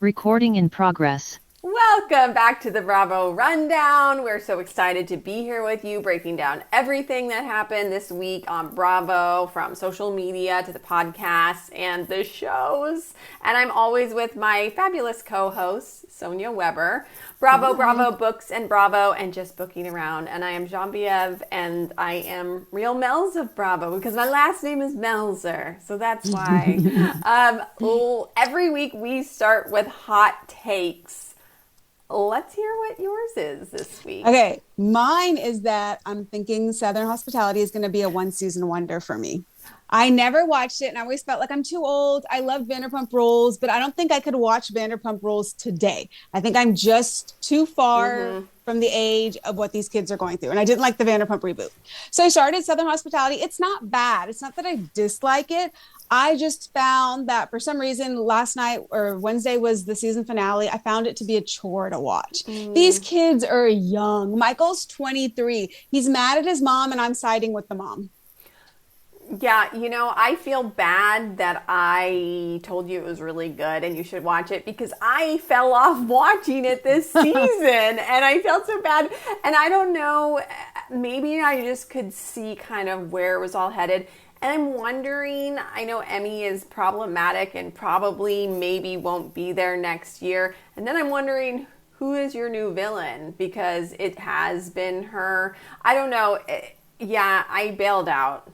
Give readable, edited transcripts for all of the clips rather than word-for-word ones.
Recording in progress. Welcome back to the Bravo Rundown. We're so excited to be here with you, breaking down everything that happened this week on Bravo, from social media to the podcasts and the shows. And I'm always with my fabulous co-host, Sonia Weber. Bravo, Bravo, Books and Bravo, and just booking around. And I am Genevieve, and I am real Melz of Bravo because my last name is Melzer. So that's why. Every week we start with hot takes. Let's hear what yours is this week. Okay, mine is that I'm thinking Southern Hospitality is going to be a one-season wonder for me. I never watched it, and I always felt like I'm too old. I love Vanderpump Rules, but I don't think I could watch Vanderpump Rules today. I think I'm just too far from the age of what these kids are going through, and I didn't like the Vanderpump reboot. So I started Southern Hospitality. It's not bad. It's not that I dislike it. I just found that for some reason last night or Wednesday was the season finale. I found it to be a chore to watch. These kids are young. Michael's 23. He's mad at his mom, and I'm siding with the mom. Yeah, I feel bad that I told you it was really good and you should watch it because I fell off watching it this season and I felt so bad. And I don't know, maybe I just could see kind of where it was all headed. And I'm wondering, I know Emmy is problematic and probably maybe won't be there next year. And then I'm wondering, who is your new villain? Because it has been her. I don't know. Yeah, I bailed out.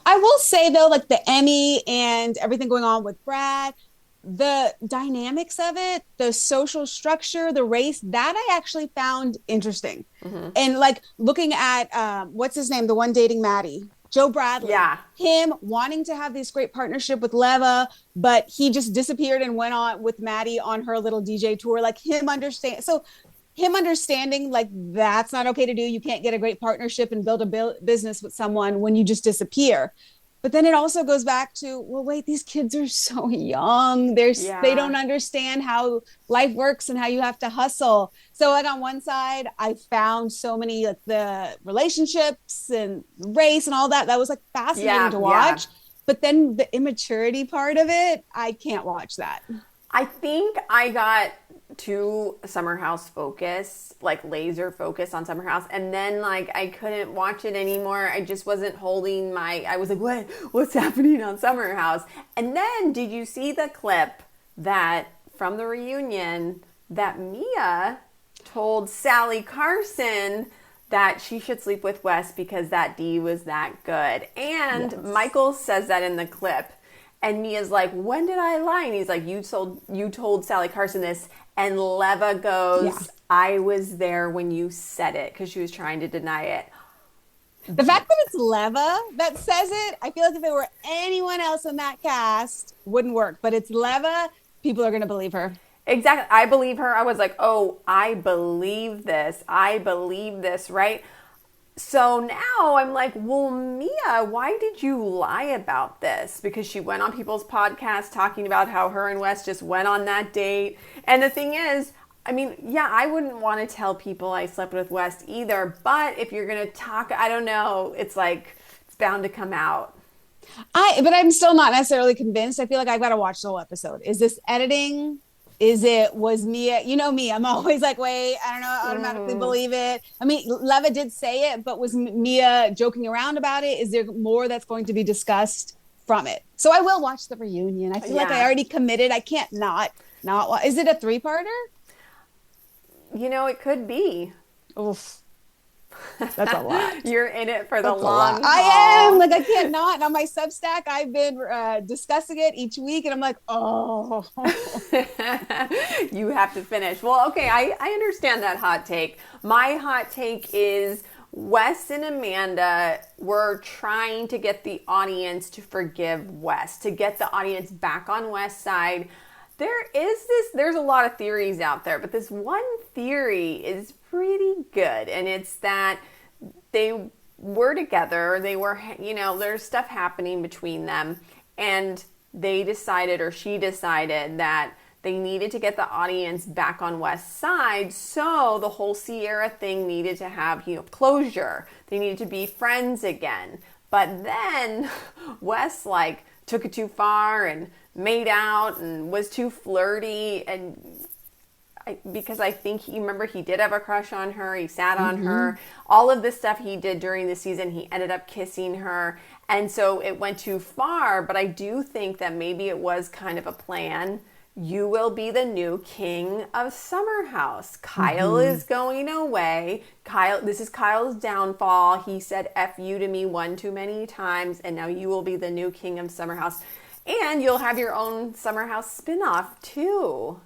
I will say though, like the Emmy and everything going on with Brad, the dynamics of it, the social structure, the race, that I actually found interesting. And like looking at what's his name, the one dating Maddie, Joe Bradley. Yeah. Him wanting to have this great partnership with Leva, but he just disappeared and went on with Maddie on her little DJ tour. Like him understanding like that's not okay to do. You can't get a great partnership and build a business with someone when you just disappear. But then it also goes back to, well, wait, these kids are so young. They don't understand how life works and how you have to hustle. So like on one side, I found so many like the relationships and race and all that. That was like fascinating to watch. Yeah. But then the immaturity part of it, I can't watch that. I think I got too Summer House focused, like laser focused on Summer House, and then like I couldn't watch it anymore. I just wasn't holding I was like, what's happening on Summer House? And then did you see the clip that from the reunion that Mia told Sally Carson that she should sleep with Wes because that D was that good? And yes. Michael says that in the clip. And Mia's like, when did I lie? And he's like, you told Sally Carson this. And Leva goes, I was there when you said it, because she was trying to deny it. The fact that it's Leva that says it, I feel like if it were anyone else in that cast, wouldn't work. But it's Leva, people are going to believe her. Exactly. I believe her. I was like, oh, I believe this. I believe this, right? So now I'm like, well, Mia, why did you lie about this? Because she went on people's podcasts talking about how her and Wes just went on that date. And the thing is, I mean, yeah, I wouldn't want to tell people I slept with Wes either. But if you're going to talk, I don't know, it's like, it's bound to come out. But I'm still not necessarily convinced. I feel like I've got to watch the whole episode. Is this editing? Was Mia, you know me, I'm always like, wait, I don't know, I automatically believe it. I mean, Leva did say it, but was Mia joking around about it? Is there more that's going to be discussed from it? So I will watch the reunion. I feel like I already committed. I can't not watch. Is it a 3-parter? It could be. Oof. That's a lot. You're in it for the long haul. I am. Like, I can't not. And on my Substack, I've been discussing it each week. And I'm like, oh. You have to finish. Well, okay, I understand that hot take. My hot take is Wes and Amanda were trying to get the audience to forgive Wes, to get the audience back on Wes' side. There's a lot of theories out there, but this one theory is pretty good. And it's that they were together. They were, there's stuff happening between them. And they decided, or she decided, that they needed to get the audience back on Wes' side. So the whole Sierra thing needed to have, closure. They needed to be friends again. But then Wes, took it too far and made out and was too flirty, and because I think he did have a crush on her. He sat on her. All of this stuff he did during the season, he ended up kissing her. And so it went too far, but I do think that maybe it was kind of a plan. You will be the new king of Summer House. Kyle is going away. This is Kyle's downfall. He said F you to me one too many times, and now you will be the new king of Summer House. And you'll have your own Summer House spinoff too.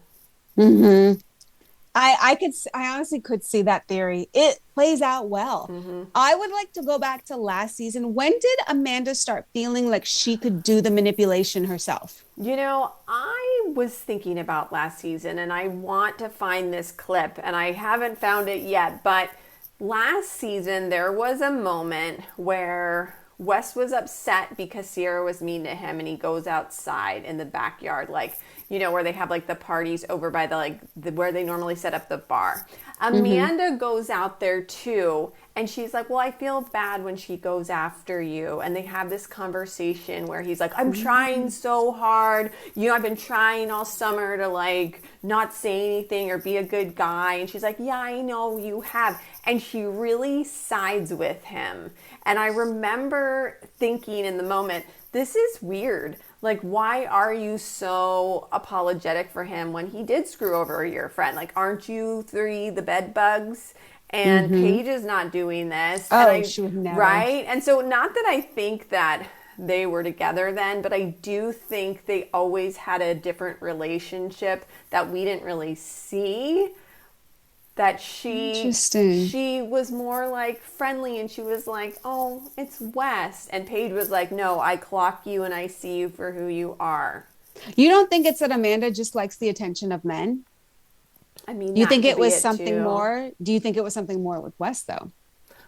I honestly could see that theory. It plays out well. I would like to go back to last season. When did Amanda start feeling like she could do the manipulation herself? You know, I was thinking about last season, and I want to find this clip, and I haven't found it yet, but last season there was a moment where Wes was upset because Sierra was mean to him, and he goes outside in the backyard, like, you know, where they have like the parties over by where they normally set up the bar. Amanda goes out there too, and she's like, well, I feel bad when she goes after you. And they have this conversation where he's like, I'm trying so hard. You know, I've been trying all summer to like not say anything or be a good guy. And she's like, yeah, I know you have. And she really sides with him. And I remember thinking in the moment, this is weird. Like, why are you so apologetic for him when he did screw over your friend? Like, aren't you three the bed bugs? And Paige is not doing this. Oh, she would never. Right? And so not that I think that they were together then, but I do think they always had a different relationship that we didn't really see. That she was more like friendly, and she was like, oh, it's Wes. And Paige was like, no, I clock you and I see you for who you are. You don't think it's that Amanda just likes the attention of men? I mean, you think it was something more? Do you think it was something more with Wes though?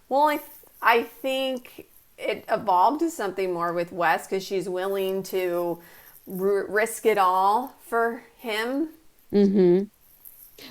Well, I think it evolved to something more with Wes because she's willing to risk it all for him.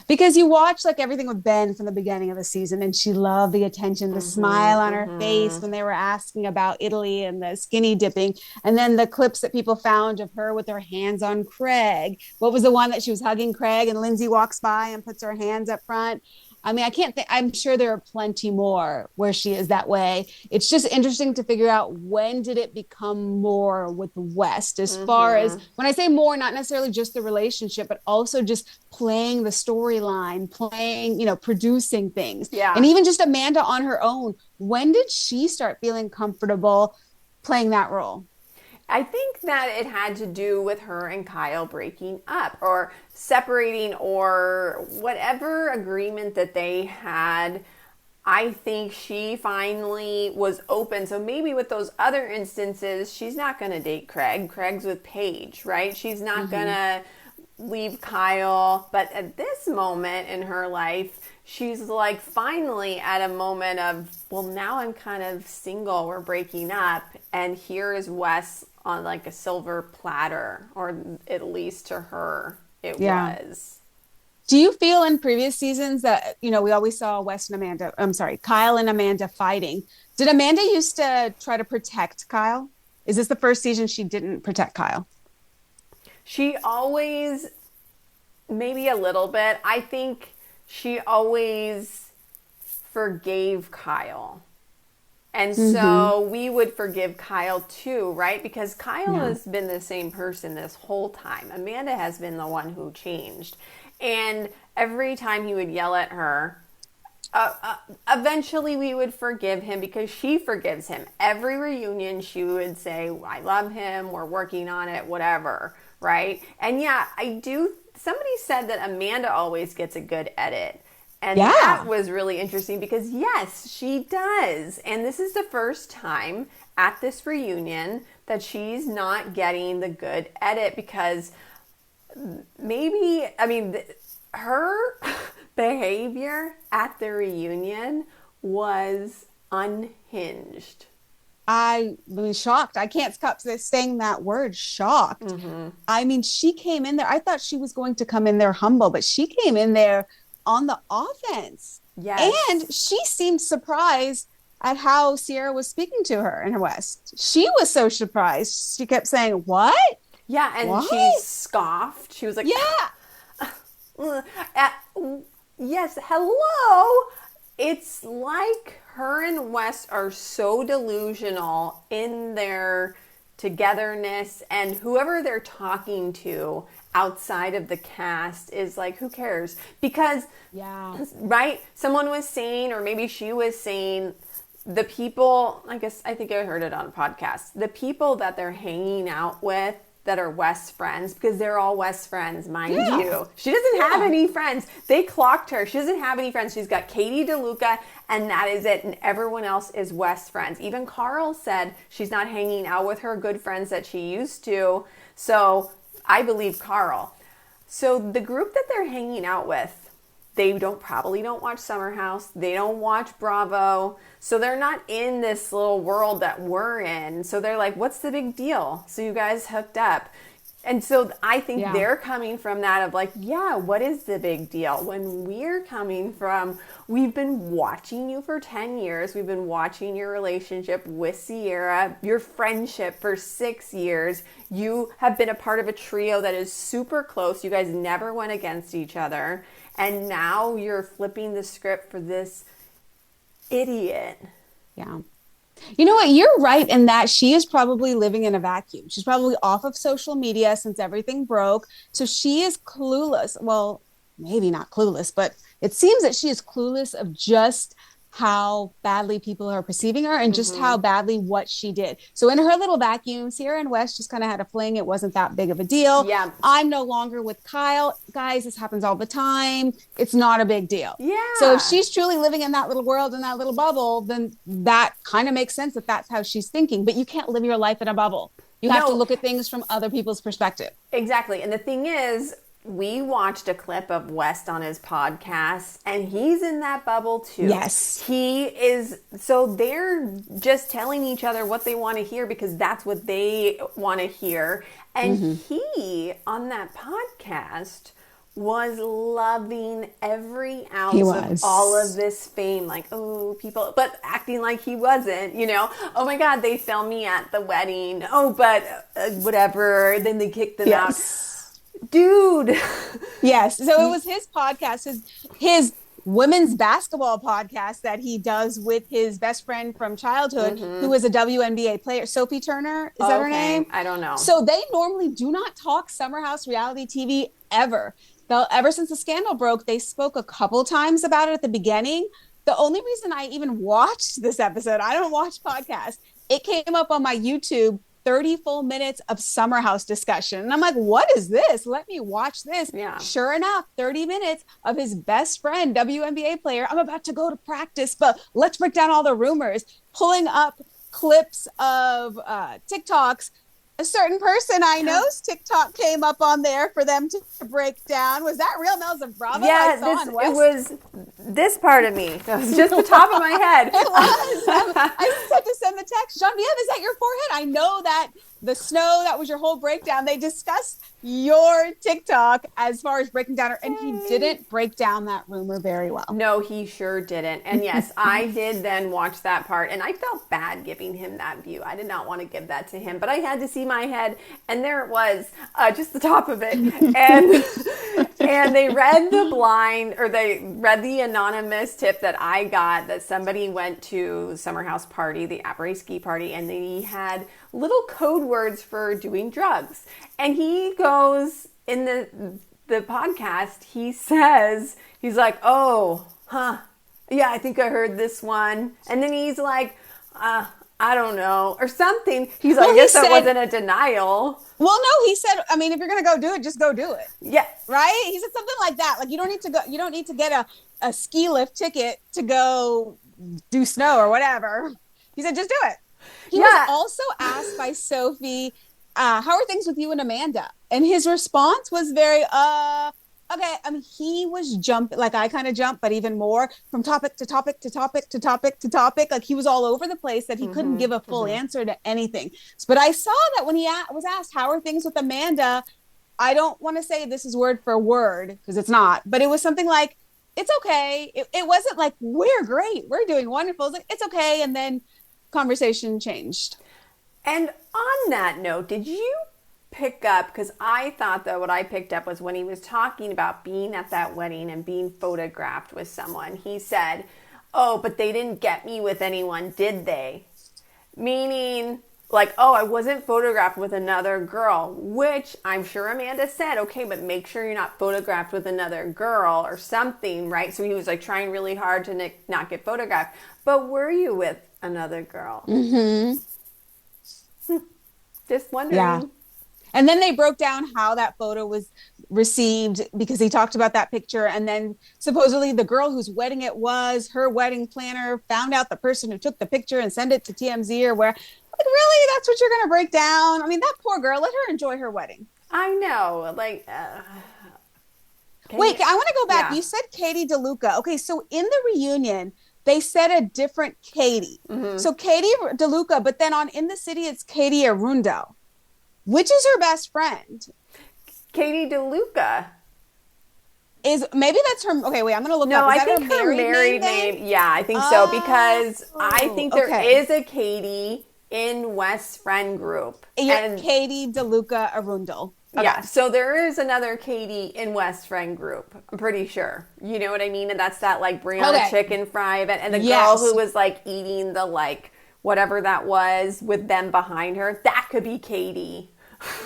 Because you watch like everything with Ben from the beginning of the season, and she loved the attention, the smile on her face when they were asking about Italy and the skinny dipping. And then the clips that people found of her with her hands on Craig. What was the one that she was hugging Craig and Lindsay walks by and puts her hands up front? I mean, I'm sure there are plenty more where she is that way. It's just interesting to figure out, when did it become more with West, as far as, when I say more, not necessarily just the relationship, but also just playing the storyline, playing, you know, producing things. Yeah. And even just Amanda on her own. When did she start feeling comfortable playing that role? I think that it had to do with her and Kyle breaking up or separating or whatever agreement that they had. I think she finally was open. So maybe with those other instances, she's not going to date Craig. Craig's with Paige, right? She's not going to leave Kyle. But at this moment in her life, she's like finally at a moment of, well, now I'm kind of single. We're breaking up. And here is Wes on like a silver platter, or at least to her it was. Do you feel in previous seasons that, you know, we always saw Kyle and Amanda fighting. Did Amanda used to try to protect Kyle? Is this the first season she didn't protect Kyle? She always, maybe a little bit. I think she always forgave Kyle. And so we would forgive Kyle too, right? Because Kyle has been the same person this whole time. Amanda has been the one who changed. And every time he would yell at her, eventually we would forgive him because she forgives him. Every reunion she would say, I love him, we're working on it, whatever, right? And yeah, somebody said that Amanda always gets a good edit. And that was really interesting because, yes, she does. And this is the first time at this reunion that she's not getting the good edit because maybe, I mean, her behavior at the reunion was unhinged. I was shocked. I can't stop saying that word, shocked. I mean, she came in there. I thought she was going to come in there humble, but she came in there on the offense. Yes. And she seemed surprised at how Sierra was speaking to her in her West. She was so surprised. She kept saying, what? Yeah, and What? she scoffed. She was like, Yeah. Yes, hello. It's like her and Wes are so delusional in their togetherness, and whoever they're talking to outside of the cast is like, who cares? Because, Yeah. right? Someone was saying, or maybe she was saying, the people, I think I heard it on a podcast, the people that they're hanging out with that are Wes friends, because they're all Wes friends, mind you. She doesn't have any friends. They clocked her. She doesn't have any friends. She's got Katie DeLuca, and that is it. And everyone else is Wes friends. Even Carl said she's not hanging out with her good friends that she used to. So I believe Carl. So the group that they're hanging out with, they probably don't watch Summer House. They don't watch Bravo. So they're not in this little world that we're in. So they're like, what's the big deal? So you guys hooked up. And so I think they're coming from that of like, yeah, what is the big deal? When we're coming from, we've been watching you for 10 years. We've been watching your relationship with Sierra, your friendship for 6 years. You have been a part of a trio that is super close. You guys never went against each other. And now you're flipping the script for this idiot. Yeah. You know what? You're right in that she is probably living in a vacuum. She's probably off of social media since everything broke. So she is clueless. Well, maybe not clueless, but it seems that she is clueless of just how badly people are perceiving her and just how badly what she did. So in her little vacuum, Sierra and Wes just kind of had a fling. It wasn't that big of a deal. Yeah. I'm no longer with Kyle. Guys, this happens all the time. It's not a big deal. Yeah. So if she's truly living in that little world, in that little bubble, then that kind of makes sense that that's how she's thinking. But you can't live your life in a bubble. You have to look at things from other people's perspective. Exactly. And the thing is, we watched a clip of West on his podcast, and he's in that bubble too. Yes. He is. So they're just telling each other what they want to hear because that's what they want to hear. And he, on that podcast, was loving every ounce of all of this fame. Like, oh, people, but acting like he wasn't, you know. Oh my God, they filmed me at the wedding. Oh, but whatever. Then they kicked them out. Dude. Yes. So it was his podcast, his women's basketball podcast that he does with his best friend from childhood, who is a WNBA player. Sophie Turner. Is that her name? I don't know. So they normally do not talk Summer House reality TV ever. Ever since the scandal broke, they spoke a couple times about it at the beginning. The only reason I even watched this episode, I don't watch podcasts. It came up on my YouTube, 30 full minutes of Summer House discussion. And I'm like, what is this? Let me watch this. Yeah. Sure enough, 30 minutes of his best friend, WNBA player. I'm about to go to practice, but let's break down all the rumors. Pulling up clips of TikToks. A certain person I know's TikTok came up on there for them to break down. Was that real Melzer Bravo? Yeah, it was this part of me. It was just the top of my head. It was. I had to send the text. Genevieve, is that your forehead? I know that the snow, that was your whole breakdown. They discussed your TikTok as far as breaking down, and he didn't break down that rumor very well. No, he sure didn't. And yes, I did then watch that part, and I felt bad giving him that view. I did not want to give that to him, but I had to see my head, and there it was, just the top of it. And they read the anonymous tip that I got that somebody went to Summer House party, the après-ski party, and they had little code words for doing drugs. And he goes in the podcast, he says, he's like, oh, yeah, I think I heard this one. And then he's like, I don't know, or something. He's like, I guess that wasn't a denial. Well, no, he said, I mean, if you're going to go do it, just go do it. Yeah. Right? He said something like that. Like, you don't need to get a ski lift ticket to go do snow or whatever. He said, just do it. He was also asked by Sophie, how are things with you and Amanda? And his response was very, okay. I mean, he was jumping, like I kind of jumped, but even more from topic to topic to topic to topic to topic. Like he was all over the place that he couldn't give a full answer to anything. But I saw that when he was asked, how are things with Amanda? I don't want to say this is word for word because it's not, but it was something like, it's okay. It wasn't like, we're great. We're doing wonderful. It's like, it's okay. And then conversation changed. And on that note, did you pick up, because I thought that what I picked up was when he was talking about being at that wedding and being photographed with someone, he said, oh, but they didn't get me with anyone, did they? Meaning, like, oh, I wasn't photographed with another girl, which I'm sure Amanda said, okay, but make sure you're not photographed with another girl or something, right? So he was like trying really hard to not get photographed. But were you with another girl? Mm-hmm. Just wondering. Yeah. And then they broke down how that photo was received, because he talked about that picture. And then supposedly the girl whose wedding it was, her wedding planner found out the person who took the picture and sent it to TMZ or where. Like, really? That's what you're going to break down? I mean, that poor girl, let her enjoy her wedding. I know. Like, wait, I want to go back. Yeah. You said Katie DeLuca. Okay, so in the reunion, they said a different Katie. Mm-hmm. So Katie DeLuca, but then on In the City, it's Katie Arundel. Which is her best friend? Katie DeLuca. Maybe that's her. Okay, wait, I'm going to look up. No, Is I that think her married name. Yeah, I think so, because I think there is a Katie in West's friend group. And Katie DeLuca Arundel. Okay. Yeah, so there is another Katie in West's friend group. I'm pretty sure. You know what I mean? And that's that like Brianna chicken fry event. And the girl who was like eating the like whatever that was with them behind her. That could be Katie.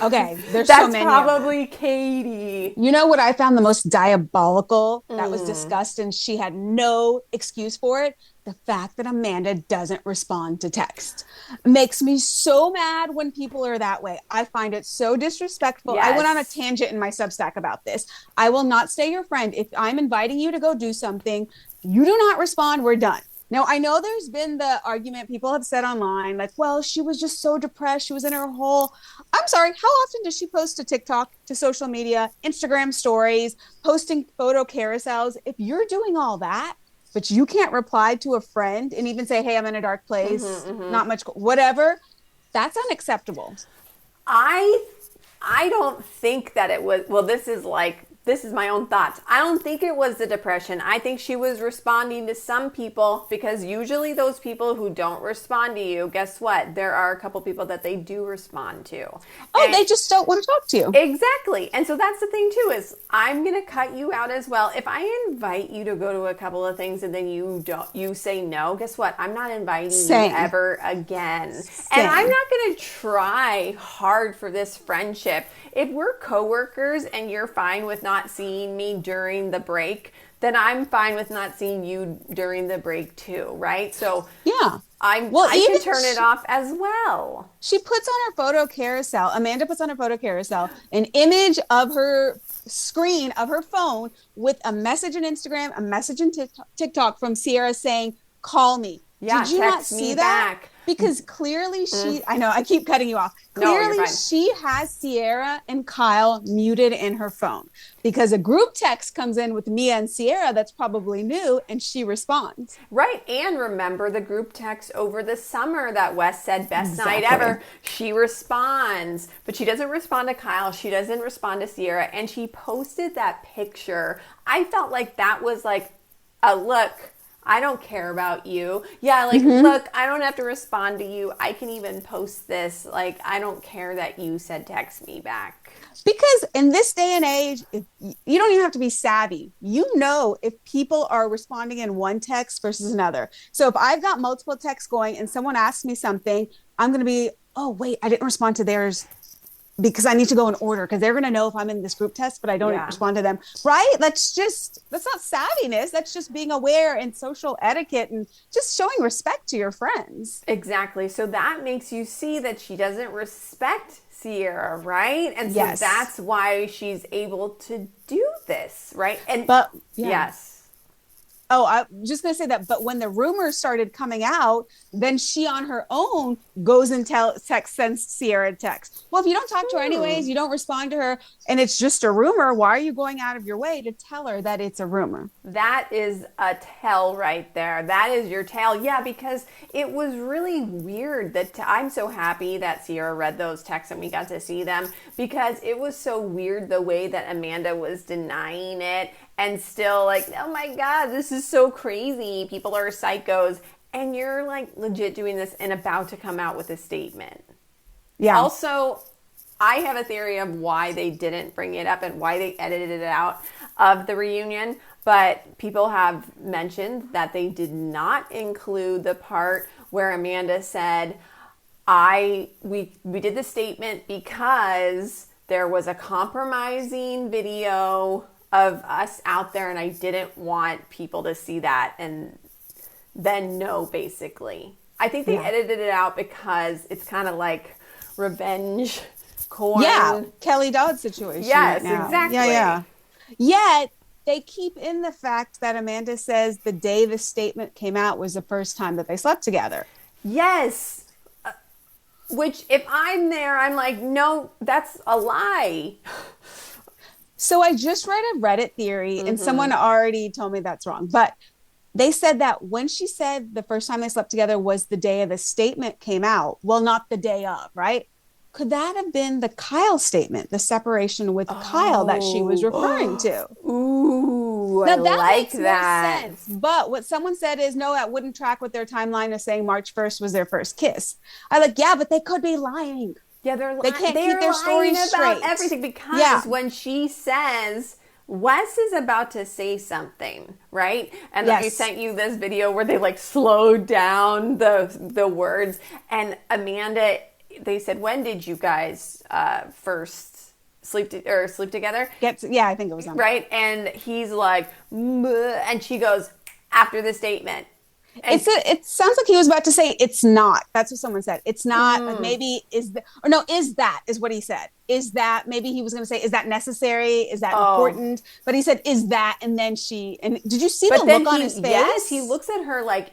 Okay, there's That's so many. That's probably Katie. You know what I found the most diabolical that was discussed, and she had no excuse for it? The fact that Amanda doesn't respond to text makes me so mad when people are that way. I find it so disrespectful. Yes. I went on a tangent in my Substack about this. I will not stay your friend. If I'm inviting you to go do something, you do not respond, we're done. Now, I know there's been the argument people have said online, like, well, she was just so depressed. She was in her hole. I'm sorry. How often does she post to TikTok, to social media, Instagram stories, posting photo carousels? If you're doing all that, but you can't reply to a friend and even say, hey, I'm in a dark place, not much, whatever, that's unacceptable. I don't think that it was, well, this is my own thoughts. I don't think it was the depression. I think she was responding to some people, because usually those people who don't respond to you, guess what? There are a couple people that they do respond to. Oh, and they just don't want to talk to you. Exactly. And so that's the thing too, is I'm going to cut you out as well. If I invite you to go to a couple of things and then you say no, guess what? I'm not inviting you ever again. And I'm not going to try hard for this friendship. If we're coworkers and you're fine with not seeing me during the break, then I'm fine with not seeing you during the break too, right? So yeah, I can turn it off as well. She puts on her photo carousel. Amanda puts on her photo carousel an image of her screen of her phone with a message on Instagram, a message on TikTok from Sierra saying, "Call me." Yeah, did you not see that? Back. Because clearly I know, I keep cutting you off. Clearly she has Sierra and Kyle muted in her phone, because a group text comes in with Mia and Sierra that's probably new, and she responds. Right. And remember the group text over the summer that Wes said best night ever. She responds, but she doesn't respond to Kyle. She doesn't respond to Sierra. And she posted that picture. I felt like that was like a look. I don't care about you. Yeah, like, look, I don't have to respond to you. I can even post this. Like, I don't care that you said text me back. Because in this day and age, you don't even have to be savvy. You know if people are responding in one text versus another. So if I've got multiple texts going and someone asks me something, I'm going to be, oh, wait, I didn't respond to theirs, because I need to go in order, because they're going to know if I'm in this group text, but I don't respond to them. Right? That's not savviness. That's just being aware and social etiquette and just showing respect to your friends. Exactly. So that makes you see that she doesn't respect Sierra, right? And so that's why she's able to do this, right? Yes. Oh, I was just going to say that. But when the rumors started coming out, then she on her own goes and sends Sierra a text. Well, if you don't talk to her anyways, you don't respond to her, and it's just a rumor, why are you going out of your way to tell her that it's a rumor? That is a tell right there. That is your tell. Yeah, because it was really weird that I'm so happy that Sierra read those texts and we got to see them, because it was so weird the way that Amanda was denying it. And still like, oh my God, this is so crazy. People are psychos. And you're like legit doing this and about to come out with a statement. Yeah. Also, I have a theory of why they didn't bring it up and why they edited it out of the reunion. But people have mentioned that they did not include the part where Amanda said, we did the statement because there was a compromising video of us out there and I didn't want people to see that. And then no, basically. I think they edited it out because it's kind of like revenge corn. Yeah, Kelly Dodd situation. Yes, right now. exactly. Yeah. Yet they keep in the fact that Amanda says the day the statement came out was the first time that they slept together. Yes. Which if I'm there, I'm like, no, that's a lie. So I just read a Reddit theory and someone already told me that's wrong. But they said that when she said the first time they slept together was the day of the statement came out, well, not the day of, right? Could that have been the Kyle statement, the separation with Kyle that she was referring to? Ooh, now, I that like makes that. more sense. But what someone said is, no, that wouldn't track with their timeline of saying March 1st was their first kiss. I like, yeah, but they could be lying. Yeah, they can't keep their stories about straight. Everything because when she says Wes is about to say something, right? And I sent you this video where they like slowed down the words. And Amanda, they said, "When did you guys first sleep together?" I think it was on right. And he's like, and she goes, "After the statement." And it sounds like he was about to say it's not. That's what someone said. It's not. Like maybe is that is what he said. Is that maybe he was going to say, is that necessary? Is that important? But he said, is that? And then did you see the look on his face? Yes, he looks at her like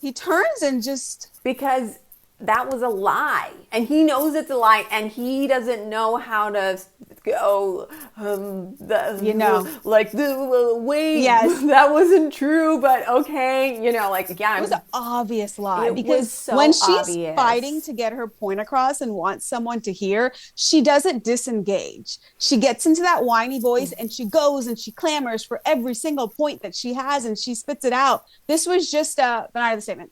he turns and just because that was a lie, and he knows it's a lie, and he doesn't know how to go. Wait, yes, that wasn't true, but okay, it was an obvious lie because so when she's obvious. Fighting to get her point across and wants someone to hear, she doesn't disengage. She gets into that whiny voice and she goes and she clamors for every single point that she has and she spits it out. This was just the night of the statement.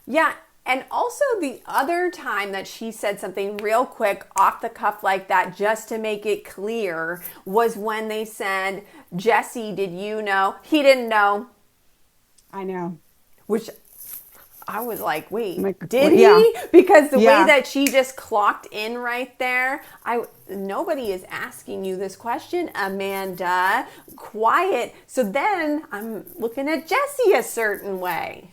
Yeah. And also the other time that she said something real quick off the cuff like that, just to make it clear, was when they said, Jesse, did you know? He didn't know. I know. Which I was like, wait, did he? Because the way that she just clocked in right there, nobody is asking you this question, Amanda. Quiet. So then I'm looking at Jesse a certain way.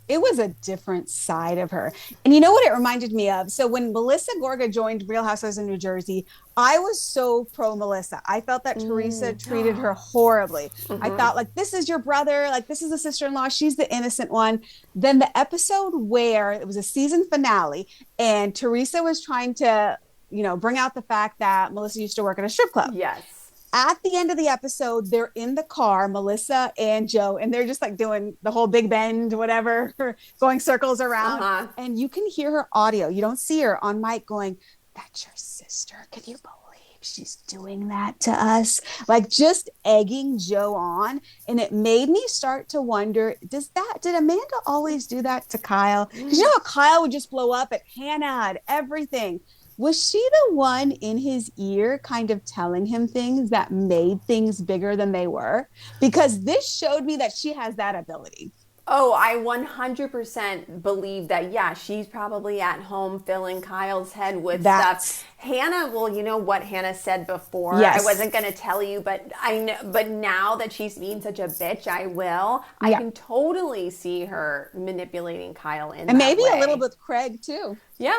It was a different side of her. And you know what it reminded me of? So when Melissa Gorga joined Real Housewives of New Jersey, I was so pro Melissa. I felt that Teresa treated her horribly. I thought, like, this is your brother. Like, this is a sister-in-law. She's the innocent one. Then the episode where it was a season finale and Teresa was trying to, bring out the fact that Melissa used to work at a strip club. Yes. At the end of the episode, they're in the car, Melissa and Joe, and they're just like doing the whole big bend, whatever, going circles around. And you can hear her audio. You don't see her on mic going, that's your sister. Can you believe she's doing that to us? Like just egging Joe on. And it made me start to wonder, did Amanda always do that to Kyle? Because how Kyle would just blow up at Hannah and everything. Was she the one in his ear kind of telling him things that made things bigger than they were? Because this showed me that she has that ability. Oh, I 100% believe that, she's probably at home filling Kyle's head with stuff. Hannah, well, you know what Hannah said before? Yes. I wasn't going to tell you, but I know. But now that she's being such a bitch, I will. I can totally see her manipulating Kyle in and maybe way. A little bit Craig, too. Yeah.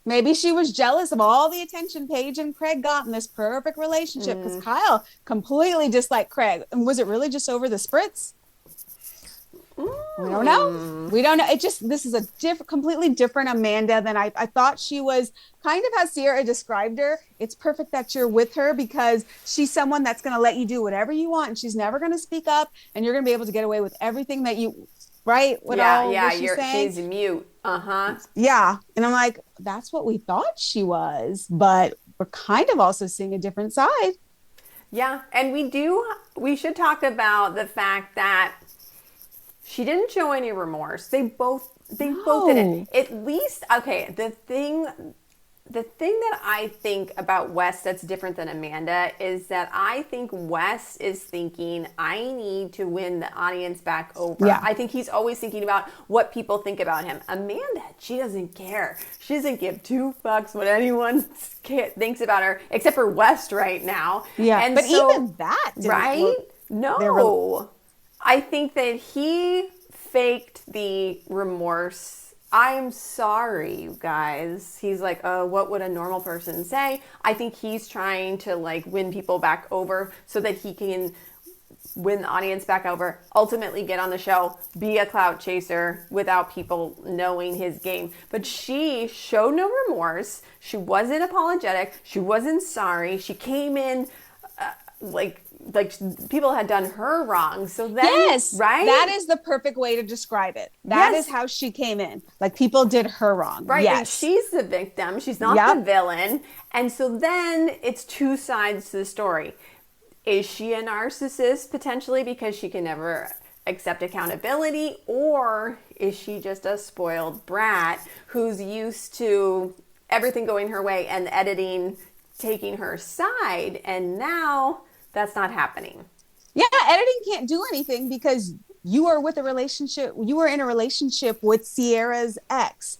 Maybe she was jealous of all the attention Paige and Craig got in this perfect relationship because Kyle completely disliked Craig. And was it really just over the spritz? We don't know. This is a completely different Amanda than I thought she was. Kind of how Sierra described her. It's perfect that you're with her because she's someone that's going to let you do whatever you want. And she's never going to speak up. And you're going to be able to get away with everything that you... Right? She's mute. Yeah. And I'm like, that's what we thought she was, but we're kind of also seeing a different side. Yeah. And we should talk about the fact that she didn't show any remorse. They both didn't. At least, okay, the thing The thing that I think about Wes that's different than Amanda is that I think Wes is thinking, I need to win the audience back over. Yeah. I think he's always thinking about what people think about him. Amanda, she doesn't care. She doesn't give two fucks what anyone thinks about her, except for Wes right now. Yeah, and but so, even that didn't right? look, No. I think that he faked the remorse. I'm sorry, you guys. He's like, oh, what would a normal person say? I think he's trying to like win people back over so that he can win the audience back over, ultimately get on the show, be a clout chaser without people knowing his game. But she showed no remorse. She wasn't apologetic. She wasn't sorry. She came in like people had done her wrong. So then, yes, right? That is the perfect way to describe it. That is how she came in. Like people did her wrong. Right. Yes. And she's the victim. She's not the villain. And so then it's two sides to the story. Is she a narcissist potentially because she can never accept accountability? Or is she just a spoiled brat who's used to everything going her way and editing taking her side? And now that's not happening. Yeah, editing can't do anything because you are in a relationship with Sierra's ex.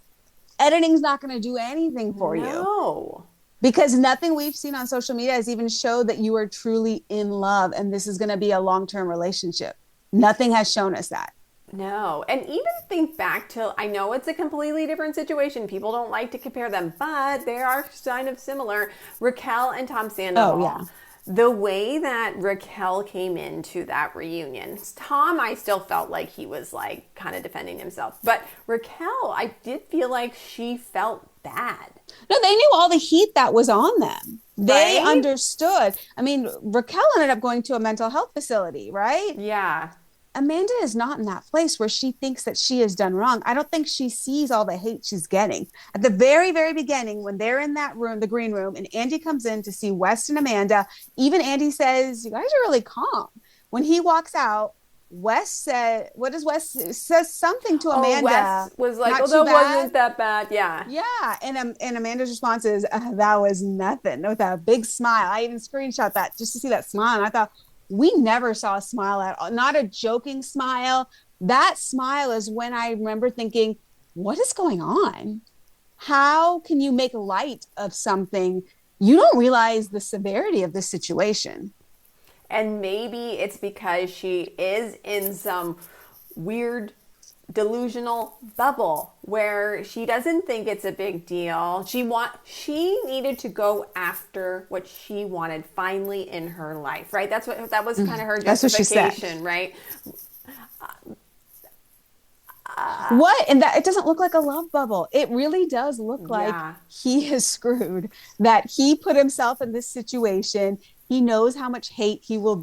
Editing's not going to do anything for you. No. Because nothing we've seen on social media has even showed that you are truly in love and this is going to be a long-term relationship. Nothing has shown us that. No. And even think back to, I know it's a completely different situation. People don't like to compare them, but they are kind of similar. Raquel and Tom Sandoval. Oh, yeah. The way that Raquel came into that reunion, Tom, I still felt like he was like kind of defending himself. But Raquel, I did feel like she felt bad. No, they knew all the heat that was on them. They Right? understood. I mean, Raquel ended up going to a mental health facility, right? Yeah. Amanda is not in that place where she thinks that she has done wrong. I don't think she sees all the hate she's getting. At the very, very beginning, when they're in that room, the green room, and Andy comes in to see Wes and Amanda, even Andy says, you guys are really calm. When he walks out, Wes said, what does Wes says something to Amanda? Wes was like, oh, that wasn't that bad. Yeah. Yeah. And Amanda's response is, that was nothing, with a big smile. I even screenshot that just to see that smile. And I thought, we never saw a smile at all, not a joking smile. That smile is when I remember thinking, what is going on? How can you make light of something? You don't realize the severity of this situation. And maybe it's because she is in some weird delusional bubble where she doesn't think it's a big deal. She needed to go after what she wanted finally in her life, right? That was kind of her justification, right? What? And that it doesn't look like a love bubble. It really does look like he is screwed, that he put himself in this situation. He knows how much hate he will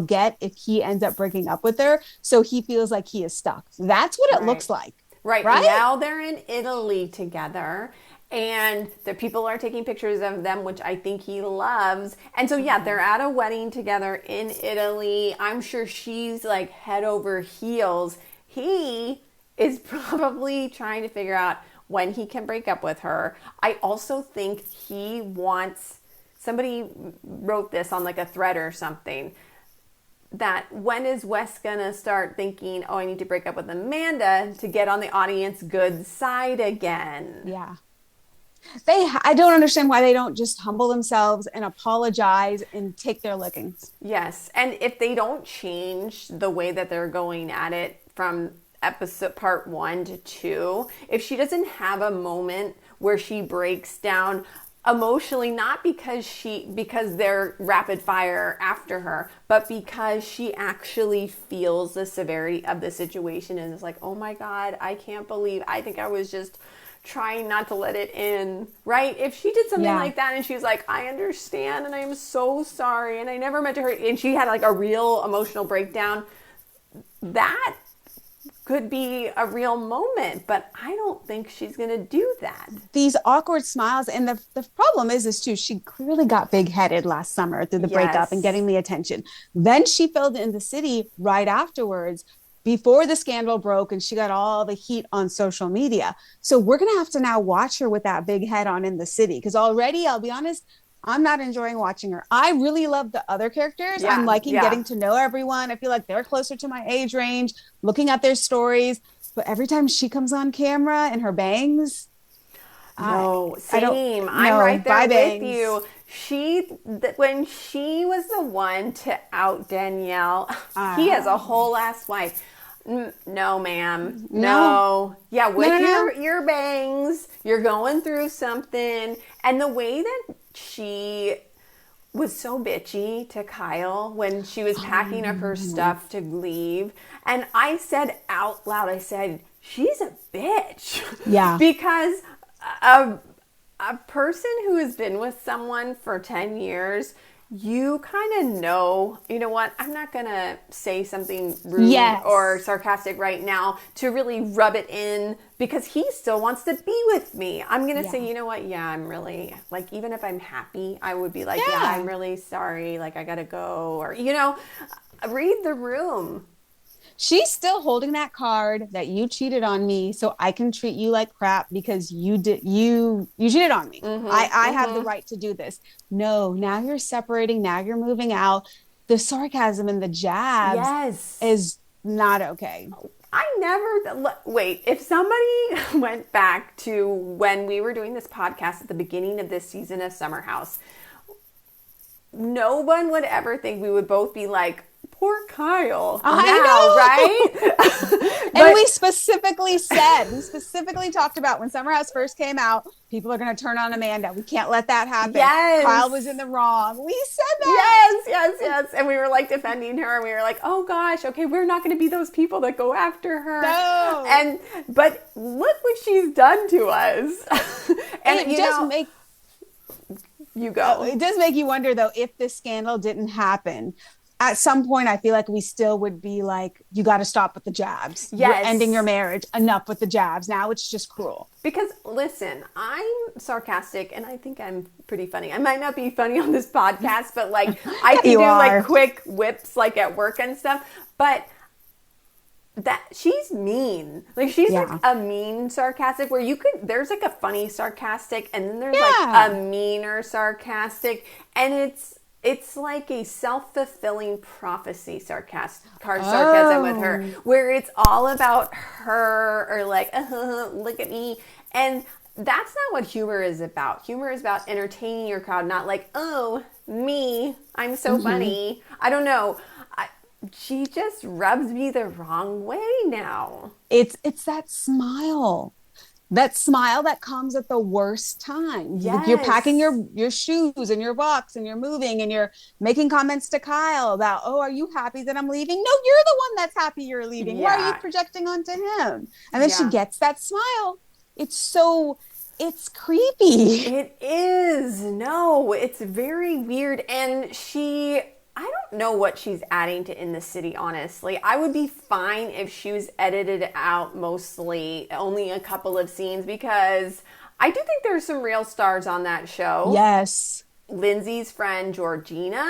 get if he ends up breaking up with her. So he feels like he is stuck. That's what it looks like. Right. Now they're in Italy together and the people are taking pictures of them, which I think he loves. And so, they're at a wedding together in Italy. I'm sure she's like head over heels. He is probably trying to figure out when he can break up with her. I also think he wants, somebody wrote this on like a thread or something, that when is Wes gonna start thinking, oh, I need to break up with Amanda to get on the audience good side again? Yeah. I don't understand why they don't just humble themselves and apologize and take their lickings. Yes. And if they don't change the way that they're going at it from episode part 1 to 2, if she doesn't have a moment where she breaks down emotionally, not because they're rapid fire after her, but because she actually feels the severity of the situation and is like, oh my God, I can't believe, I think I was just trying not to let it in, right? If she did something like that and she's like, I understand and I am so sorry and I never meant to hurt, and she had like a real emotional breakdown, that could be a real moment, but I don't think she's going to do that. These awkward smiles. And the problem is too, she clearly got big-headed last summer through the breakup and getting the attention. Then she filled in the city right afterwards before the scandal broke and she got all the heat on social media. So we're going to have to now watch her with that big head on in the city. Because already, I'll be honest, I'm not enjoying watching her. I really love the other characters. I'm liking getting to know everyone. I feel like they're closer to my age range, looking at their stories. But every time she comes on camera and her bangs, no, same. I'm right there with you. When she was the one to out Danielle, he has a whole ass wife. No, ma'am. No. Yeah, with your bangs, you're going through something. And the way that she was so bitchy to Kyle when she was packing up her stuff to leave. And I said out loud, I said, she's a bitch. Yeah. Because a person who has been with someone for 10 years, you kind of know, you know what, I'm not going to say something rude or sarcastic right now to really rub it in because he still wants to be with me. I'm going to say, you know what, I'm really, like, even if I'm happy, I would be like, I'm really sorry, like, I got to go, or, read the room. She's still holding that card that you cheated on me so I can treat you like crap because you cheated on me. I have the right to do this. No, now you're separating. Now you're moving out. The sarcasm and the jabs is not okay. Wait, if somebody went back to when we were doing this podcast at the beginning of this season of Summer House, no one would ever think we would both be like, poor Kyle. I know, right? And we specifically talked about when Summer House first came out, people are going to turn on Amanda. We can't let that happen. Yes. Kyle was in the wrong. We said that. Yes. And we were like defending her and we were like, oh gosh, okay, we're not going to be those people that go after her. No. But look what she's done to us. And it does make you wonder though, if this scandal didn't happen, at some point, I feel like we still would be like, you got to stop with the jabs. Yes. You're ending your marriage. Enough with the jabs. Now it's just cruel. Because, listen, I'm sarcastic, and I think I'm pretty funny. I might not be funny on this podcast, but, like, I can do, like, quick whips, like, at work and stuff. But she's mean. Like, she's, like, a mean sarcastic where there's, like, a funny sarcastic, and then there's, like, a meaner sarcastic. And it's like a self-fulfilling prophecy sarcasm with her, where it's all about her or like, look at me. And that's not what humor is about. Humor is about entertaining your crowd, not like, oh, me, I'm so funny. I don't know. She just rubs me the wrong way now. It's that smile. That smile that comes at the worst time. Yes. You're packing your shoes and your box and you're moving and you're making comments to Kyle about, oh, are you happy that I'm leaving? No, you're the one that's happy you're leaving. Yeah. Why are you projecting onto him? And then she gets that smile. It's creepy. It is. No, it's very weird. And I don't know what she's adding to In the City, honestly. I would be fine if she was edited out mostly, only a couple of scenes, because I do think there's some real stars on that show. Yes. Lindsay's friend, Georgina.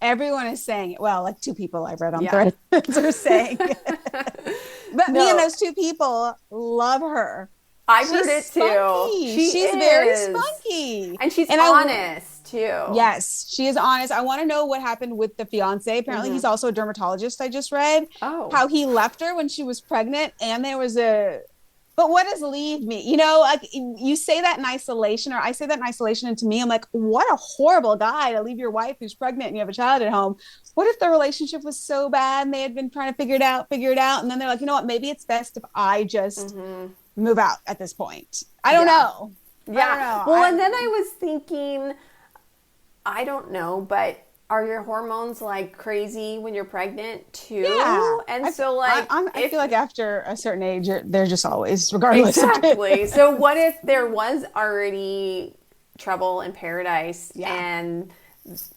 Everyone is saying it. Well, like two people I read on threads are saying But me and those two people love her. I've heard it too. She's very spunky. And she's honest too. Yes, she is honest. I want to know what happened with the fiance. Apparently he's also a dermatologist, I just read. Oh. How he left her when she was pregnant, and there was but what does leave me? You know, like you say that in isolation, or I say that in isolation, and to me, I'm like, what a horrible guy to leave your wife who's pregnant and you have a child at home. What if the relationship was so bad and they had been trying to figure it out, and then they're like, you know what, maybe it's best if I just move out at this point. I don't know. Yeah. Well, and then I was thinking, I don't know, but are your hormones like crazy when you're pregnant too? Yeah. And so like, I feel like after a certain age, they're just always, regardless. Exactly. So what if there was already trouble in paradise and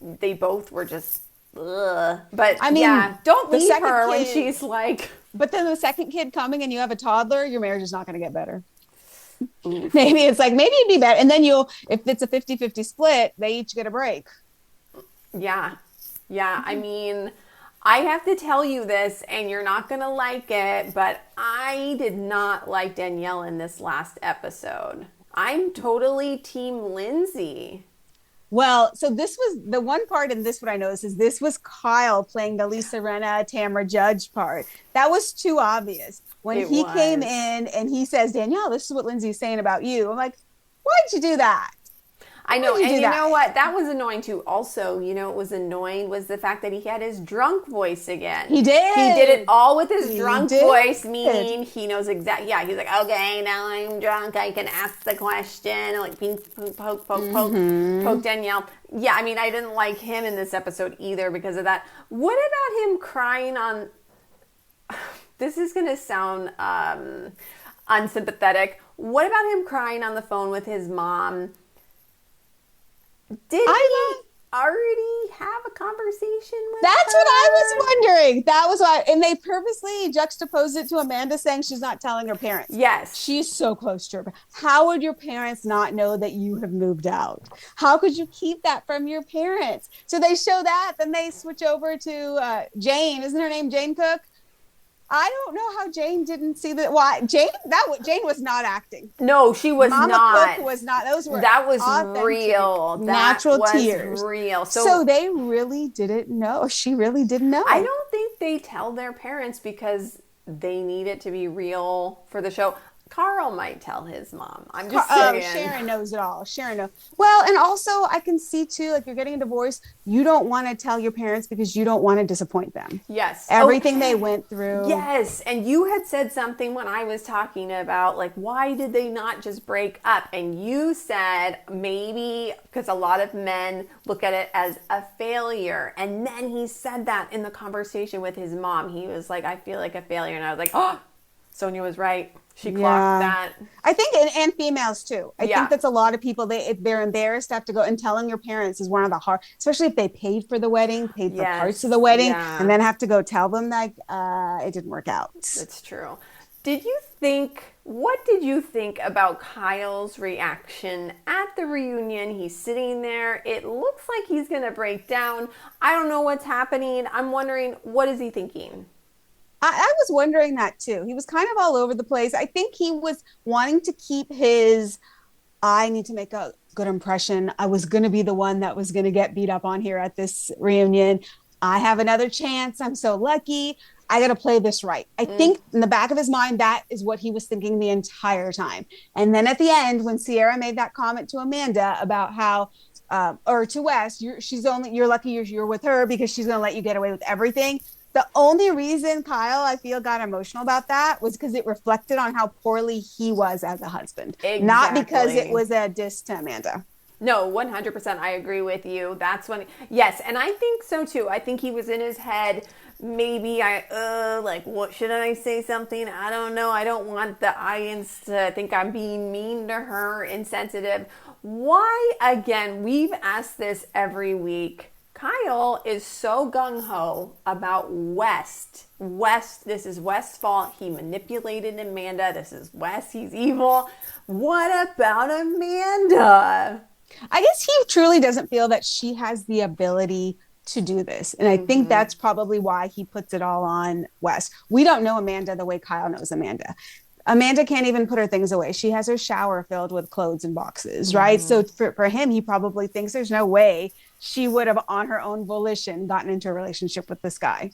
they both were just, ugh. But I mean, don't leave her when she's like. But then the second kid coming and you have a toddler, your marriage is not going to get better. Maybe it's like, maybe it'd be better. And then if it's a 50-50 split, they each get a break. Yeah. Yeah. I mean, I have to tell you this, and you're not going to like it, but I did not like Danielle in this last episode. I'm totally Team Lindsay. Well, so this was the one part in this, what I noticed is this was Kyle playing the Lisa Rinna, Tamra Judge part. That was too obvious. When he came in and he says, Danielle, this is what Lindsay's saying about you. I'm like, why'd you do that? I know, and you know what? That was annoying too. Also, you know what was annoying was the fact that he had his drunk voice again. He did. He did it all with his drunk voice, meaning he knows exactly. Yeah, he's like, okay, now I'm drunk. I can ask the question. Like, poke Danielle. Yeah, I mean, I didn't like him in this episode either because of that. What about him crying on... This is going to sound unsympathetic. What about him crying on the phone with his mom? Did he already have a conversation with That's her? what I was wondering. That was why, and they purposely juxtaposed it to Amanda saying she's not telling her parents. Yes. She's so close to her. How would your parents not know that you have moved out? How could you keep that from your parents? So they show that, then they switch over to Jane. Isn't her name Jane Cook? I don't know how Jane didn't see that. Why Jane was not acting. No, she was Mama not. Cook was not. That was real. Natural that was tears. Real. So they really didn't know. She really didn't know. I don't think they tell their parents because they need it to be real for the show. Carl might tell his mom. I'm just saying. Sharon knows it all. Sharon knows. Well, and also I can see too, like you're getting a divorce. You don't want to tell your parents because you don't want to disappoint them. Yes. Everything they went through. Yes. And you had said something when I was talking about like, why did they not just break up? And you said maybe because a lot of men look at it as a failure. And then he said that in the conversation with his mom. He was like, I feel like a failure. And I was like, oh, Sonia was right. She clocked that. I think, and females too. I think that's a lot of people, they're embarrassed to have to go, and telling your parents is one of the hard, especially if they paid for the wedding, paid for parts of the wedding, and then have to go tell them like, it didn't work out. That's true. What did you think about Kyle's reaction at the reunion? He's sitting there. It looks like he's going to break down. I don't know what's happening. I'm wondering, what is he thinking? I was wondering that too. He was kind of all over the place. I think he was wanting to keep his, I need to make a good impression. I was going to be the one that was going to get beat up on here at this reunion. I have another chance. I'm so lucky. I got to play this right. I think in the back of his mind, that is what he was thinking the entire time. And then at the end, when Sierra made that comment to Amanda about how, or to Wes, you're lucky you're with her because she's going to let you get away with everything. The only reason Kyle, I feel, got emotional about that was because it reflected on how poorly he was as a husband. Exactly. Not because it was a diss to Amanda. No, 100%. I agree with you. That's when, yes. And I think so too. I think he was in his head. Maybe what, should I say something? I don't know. I don't want the audience to think I'm being mean to her, insensitive. Why, again, we've asked this every week. Kyle is so gung-ho about West. This is West's fault. He manipulated Amanda. This is West. He's evil. What about Amanda? I guess he truly doesn't feel that she has the ability to do this. And I think that's probably why he puts it all on West. We don't know Amanda the way Kyle knows Amanda. Amanda can't even put her things away. She has her shower filled with clothes and boxes, right? So for him, he probably thinks there's no way she would have, on her own volition, gotten into a relationship with this guy.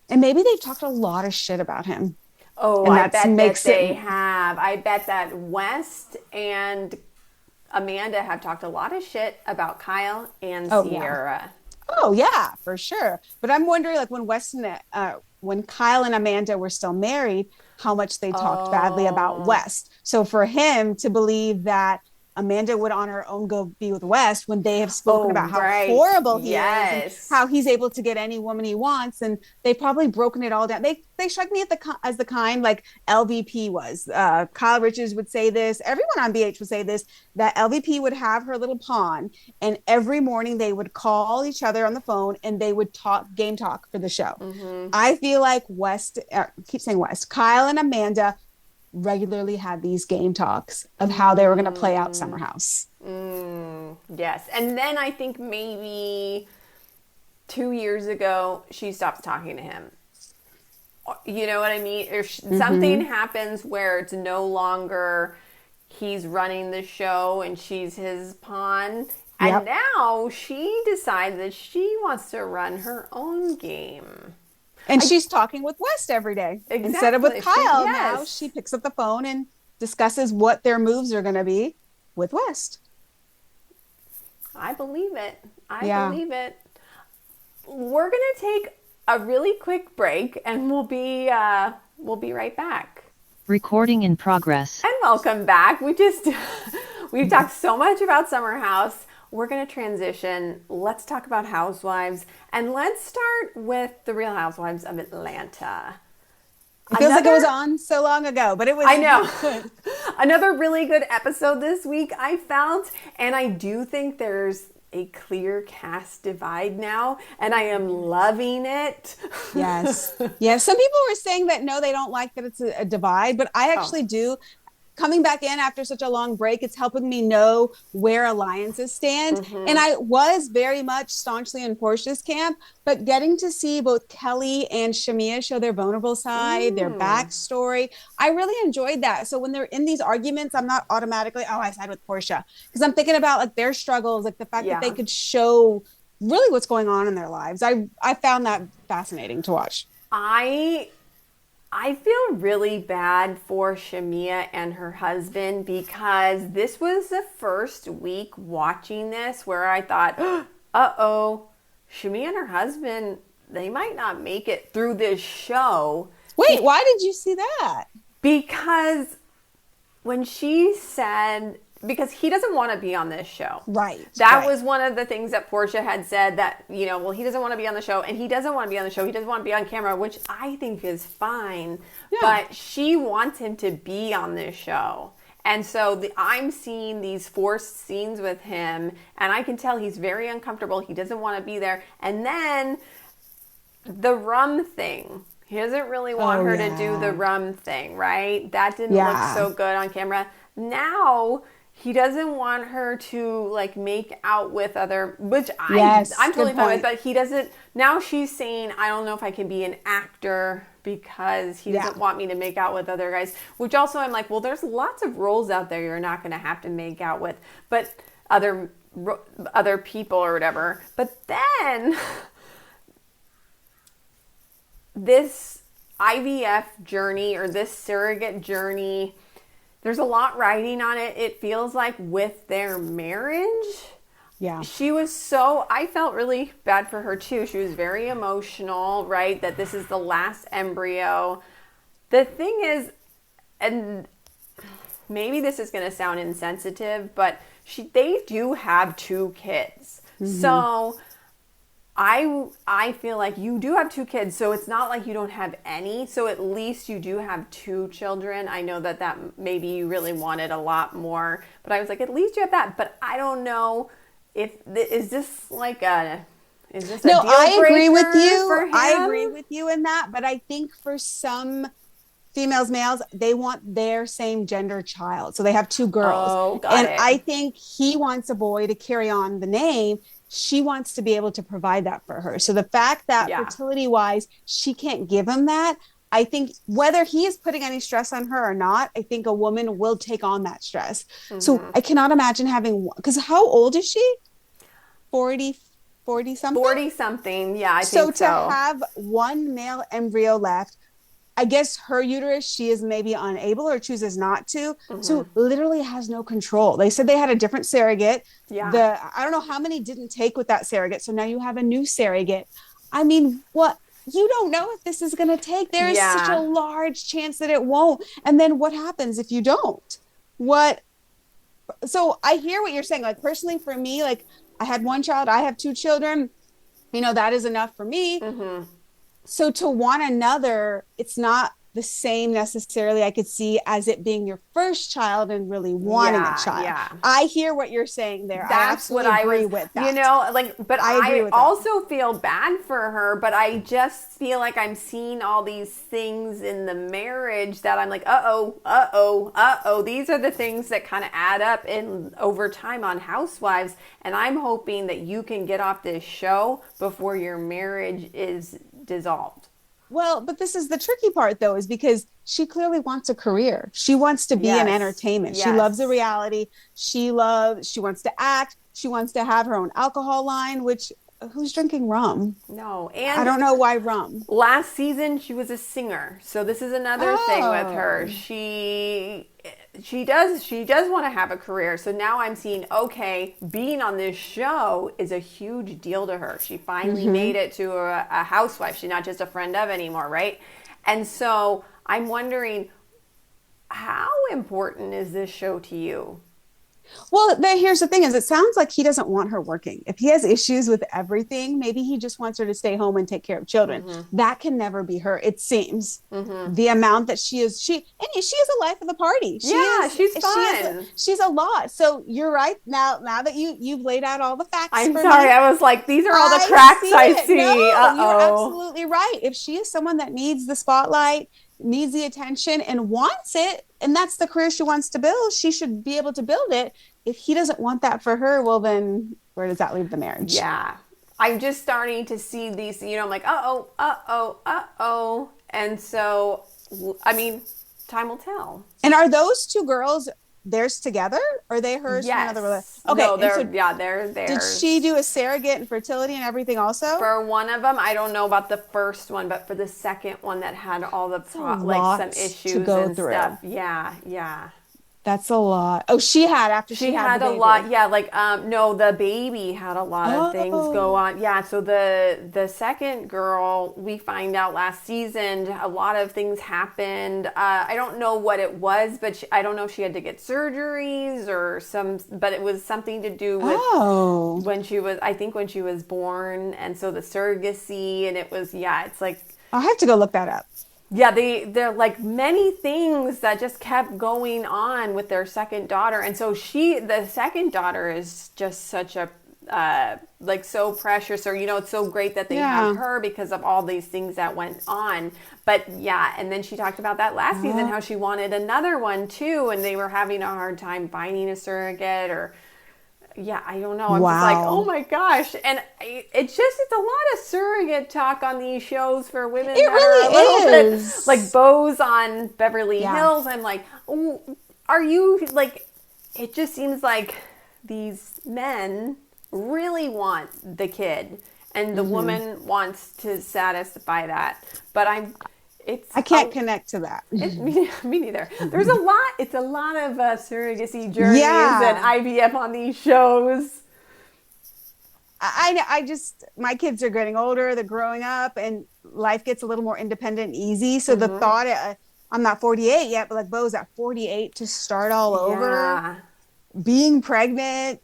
And maybe they've talked a lot of shit about him. Oh, and I bet that they have. I bet that West and Amanda have talked a lot of shit about Kyle and Sierra. Yeah. Oh, yeah, for sure. But I'm wondering, like, when Kyle and Amanda were still married, how much they talked badly about West. So for him to believe that Amanda would on her own go be with West when they have spoken about how horrible he is and how he's able to get any woman he wants. And they've probably broken it all down. They strike me as the kind like LVP was. Kyle Richards would say this. Everyone on BH would say this, that LVP would have her little pawn and every morning they would call each other on the phone and they would game talk for the show. I feel like Kyle and Amanda regularly had these game talks of how they were going to play out Summer House. Yes. And then I think maybe 2 years ago, she stops talking to him. You know what I mean? Or something happens where it's no longer he's running the show and she's his pawn. And now she decides that she wants to run her own game. And she's talking with West every day. Exactly. Instead of with Kyle, Yes. now she picks up the phone and discusses what their moves are going to be with West. I believe it. I believe it. We're going to take a really quick break and we'll be right back. Recording in progress. And welcome back. We've talked so much about Summer House. We're going to transition. Let's talk about Housewives. And let's start with the Real Housewives of Atlanta. It feels like it was on so long ago, but it was. I know. Another really good episode this week, I felt. And I do think there's a clear cast divide now. And I am loving it. Yes. Yes. Some people were saying that, no, they don't like that it's a divide, but I actually do. Coming back in after such a long break, it's helping me know where alliances stand. And I was very much staunchly in Portia's camp, but getting to see both Kelly and Shamia show their vulnerable side, their backstory, I really enjoyed that. So when they're in these arguments, I'm not automatically, oh, I side with Portia. Because I'm thinking about like their struggles, like the fact that they could show really what's going on in their lives. I found that fascinating to watch. I feel really bad for Shamia and her husband because this was the first week watching this where I thought, uh-oh, Shamia and her husband, they might not make it through this show. Wait, why did you see that? Because when she said, because he doesn't want to be on this show. Right. That was one of the things that Portia had said that, you know, well, he doesn't want to be on the show and he doesn't want to be on the show. He doesn't want to be on camera, which I think is fine. Yeah. But she wants him to be on this show. And so I'm seeing these forced scenes with him and I can tell he's very uncomfortable. He doesn't want to be there. And then the rum thing. He doesn't really want her to do the rum thing, right? That didn't look so good on camera. Now he doesn't want her to like make out with other, which I'm totally fine with, but he doesn't. Now she's saying, I don't know if I can be an actor because he doesn't want me to make out with other guys, which also I'm like, well, there's lots of roles out there you're not going to have to make out with, but other people or whatever. But then this IVF journey or this surrogate journey, there's a lot riding on it. It feels like with their marriage. Yeah. I felt really bad for her too. She was very emotional, right? That this is the last embryo. The thing is, and maybe this is going to sound insensitive, but they do have 2 kids. So I feel like you do have 2 kids, so it's not like you don't have any. So at least you do have 2 children. I know that maybe you really wanted a lot more, but I was like, at least you have that. But I don't know is this a deal I agree with you. For him? I agree with you in that, but I think for some males, they want their same gender child. So they have 2 girls. Oh, got it. I think he wants a boy to carry on the name. She wants to be able to provide that for her. So the fact that fertility-wise, she can't give him that, I think whether he is putting any stress on her or not, I think a woman will take on that stress. So I cannot imagine having, because how old is she? 40 something? 40 something, yeah, I think so. So to have 1 male embryo left, I guess her uterus, she is maybe unable or chooses not to. So literally has no control. They said they had a different surrogate. Yeah. I don't know how many didn't take with that surrogate. So now you have a new surrogate. I mean, what? You don't know if this is going to take. There is such a large chance that it won't. And then what happens if you don't? So I hear what you're saying. Like personally for me, like I had 1 child, I have 2 children. You know, that is enough for me. So to want another, it's not the same necessarily I could see as it being your first child and really wanting a child. Yeah. I hear what you're saying there. That's what I agree was, with that. you know, like, but agree I with that. also feel bad for her, but I just feel like I'm seeing all these things in the marriage that I'm like, these are the things that kind of add up in over time on Housewives. And I'm hoping that you can get off this show before your marriage is dissolved. Well, but this is the tricky part, though, is because she clearly wants a career. She wants to be in entertainment. Yes. She loves the reality. She wants to act. She wants to have her own alcohol line, which who's drinking rum? No. And I don't know why rum. last season, she was a singer. So this is another thing with her. She does want to have a career. So now I'm seeing, okay, being on this show is a huge deal to her. She finally made it to a housewife. She's not just a friend of anymore, right? And so I'm wondering, how important is this show to you? Well, here's the thing is it sounds like he doesn't want her working. If he has issues with everything, maybe he just wants her to stay home and take care of children. That can never be her. It seems the amount that she is a life of the party. She's fun. She's a lot. So you're right. Now that you've laid out all the facts. I'm sorry. I was like, these are all the cracks I see. No, you're absolutely right. If she is someone that needs the spotlight, needs the attention and wants it, and that's the career she wants to build, she should be able to build it. If he doesn't want that for her, well, then where does that leave the marriage? Yeah. I'm just starting to see these, you know, I'm like, and so, I mean, time will tell. And are those two girls theirs together, or are they hers from another relationship? Okay, no, they're theirs. Did she do a surrogate and fertility and everything also? For one of them, I don't know about the first one, but for the second one that had all the some issues to go and through. Stuff. Yeah. That's a lot. Oh, she had after she had a lot. Yeah, like no, the baby had a lot of things go on. Yeah, so the second girl, we find out last season, a lot of things happened. I don't know what it was, but I don't know if she had to get surgeries or but it was something to do with when she was born, and so the surrogacy, and it was it's like I'll have to go look that up. Yeah, they're like many things that just kept going on with their second daughter. And so the second daughter is just such a, like so precious, or, you know, it's so great that they have her because of all these things that went on. But and then she talked about that last season, how she wanted another one too. And they were having a hard time finding a surrogate I don't know. I'm just like, oh my gosh. And it's a lot of surrogate talk on these shows for women. It really is. Like Bo's on Beverly Hills. I'm like, are you like, it just seems like these men really want the kid and the woman wants to satisfy that. But I can't connect to that. Me neither. There's a lot. It's a lot of surrogacy journeys and IVF on these shows. I just, my kids are getting older. They're growing up, and life gets a little more independent and easy. So the thought, I'm not 48 yet, but like Bo's at 48 to start all over, being pregnant,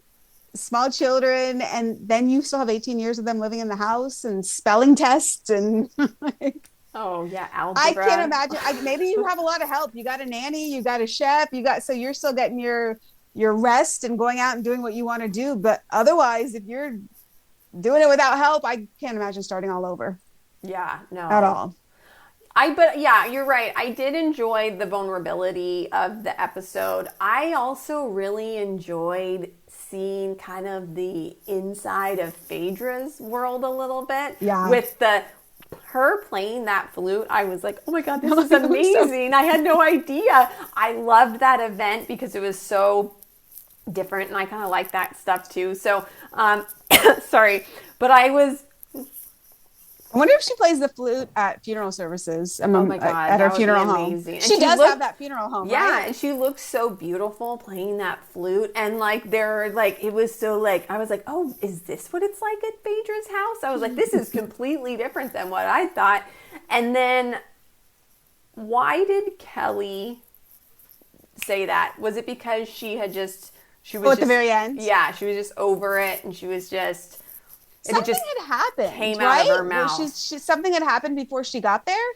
small children, and then you still have 18 years of them living in the house and spelling tests and like. Oh yeah, algebra. I can't imagine. Maybe you have a lot of help. You got a nanny, you got a chef, so you're still getting your rest and going out and doing what you want to do. But otherwise, if you're doing it without help, I can't imagine starting all over. Yeah, no, at all. But you're right. I did enjoy the vulnerability of the episode. I also really enjoyed seeing kind of the inside of Phaedra's world a little bit. Yeah, with her playing that flute. I was like, oh my God, this is amazing. I had no idea. I loved that event because it was so different, and I kind of like that stuff too. So, sorry, but I wonder if she plays the flute at funeral services. Oh my God, at her funeral home. She does have that funeral home, right? And she looks so beautiful playing that flute. And like, it was so like, I was like, oh, is this what it's like at Phaedra's house? I was like, this is completely different than what I thought. And then, why did Kelly say that? Was it because she was at the very end? Yeah, she was just over it, and she was just. Something had happened. Came out of her mouth. Something had happened before she got there.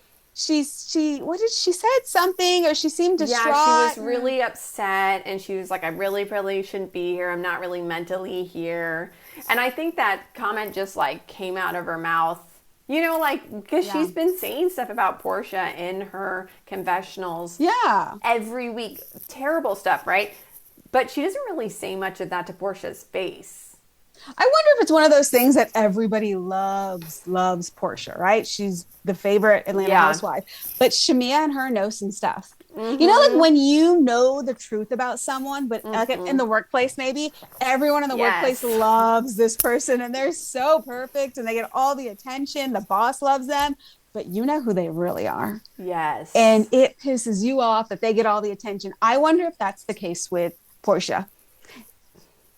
what did she said something, or she seemed distraught. Yeah, she was really upset, and she was like, I really, really shouldn't be here. I'm not really mentally here. And I think that comment just like came out of her mouth, you know, like, because she's been saying stuff about Portia in her confessionals every week. Terrible stuff, right? But she doesn't really say much of that to Portia's face. I wonder if it's one of those things that everybody loves Portia, right? She's the favorite Atlanta housewife. But Shamia and her know some stuff. Mm-hmm. You know, like when you know the truth about someone, but like in the workplace, maybe everyone in the workplace loves this person and they're so perfect and they get all the attention. The boss loves them, but you know who they really are. Yes. And it pisses you off that they get all the attention. I wonder if that's the case with Portia.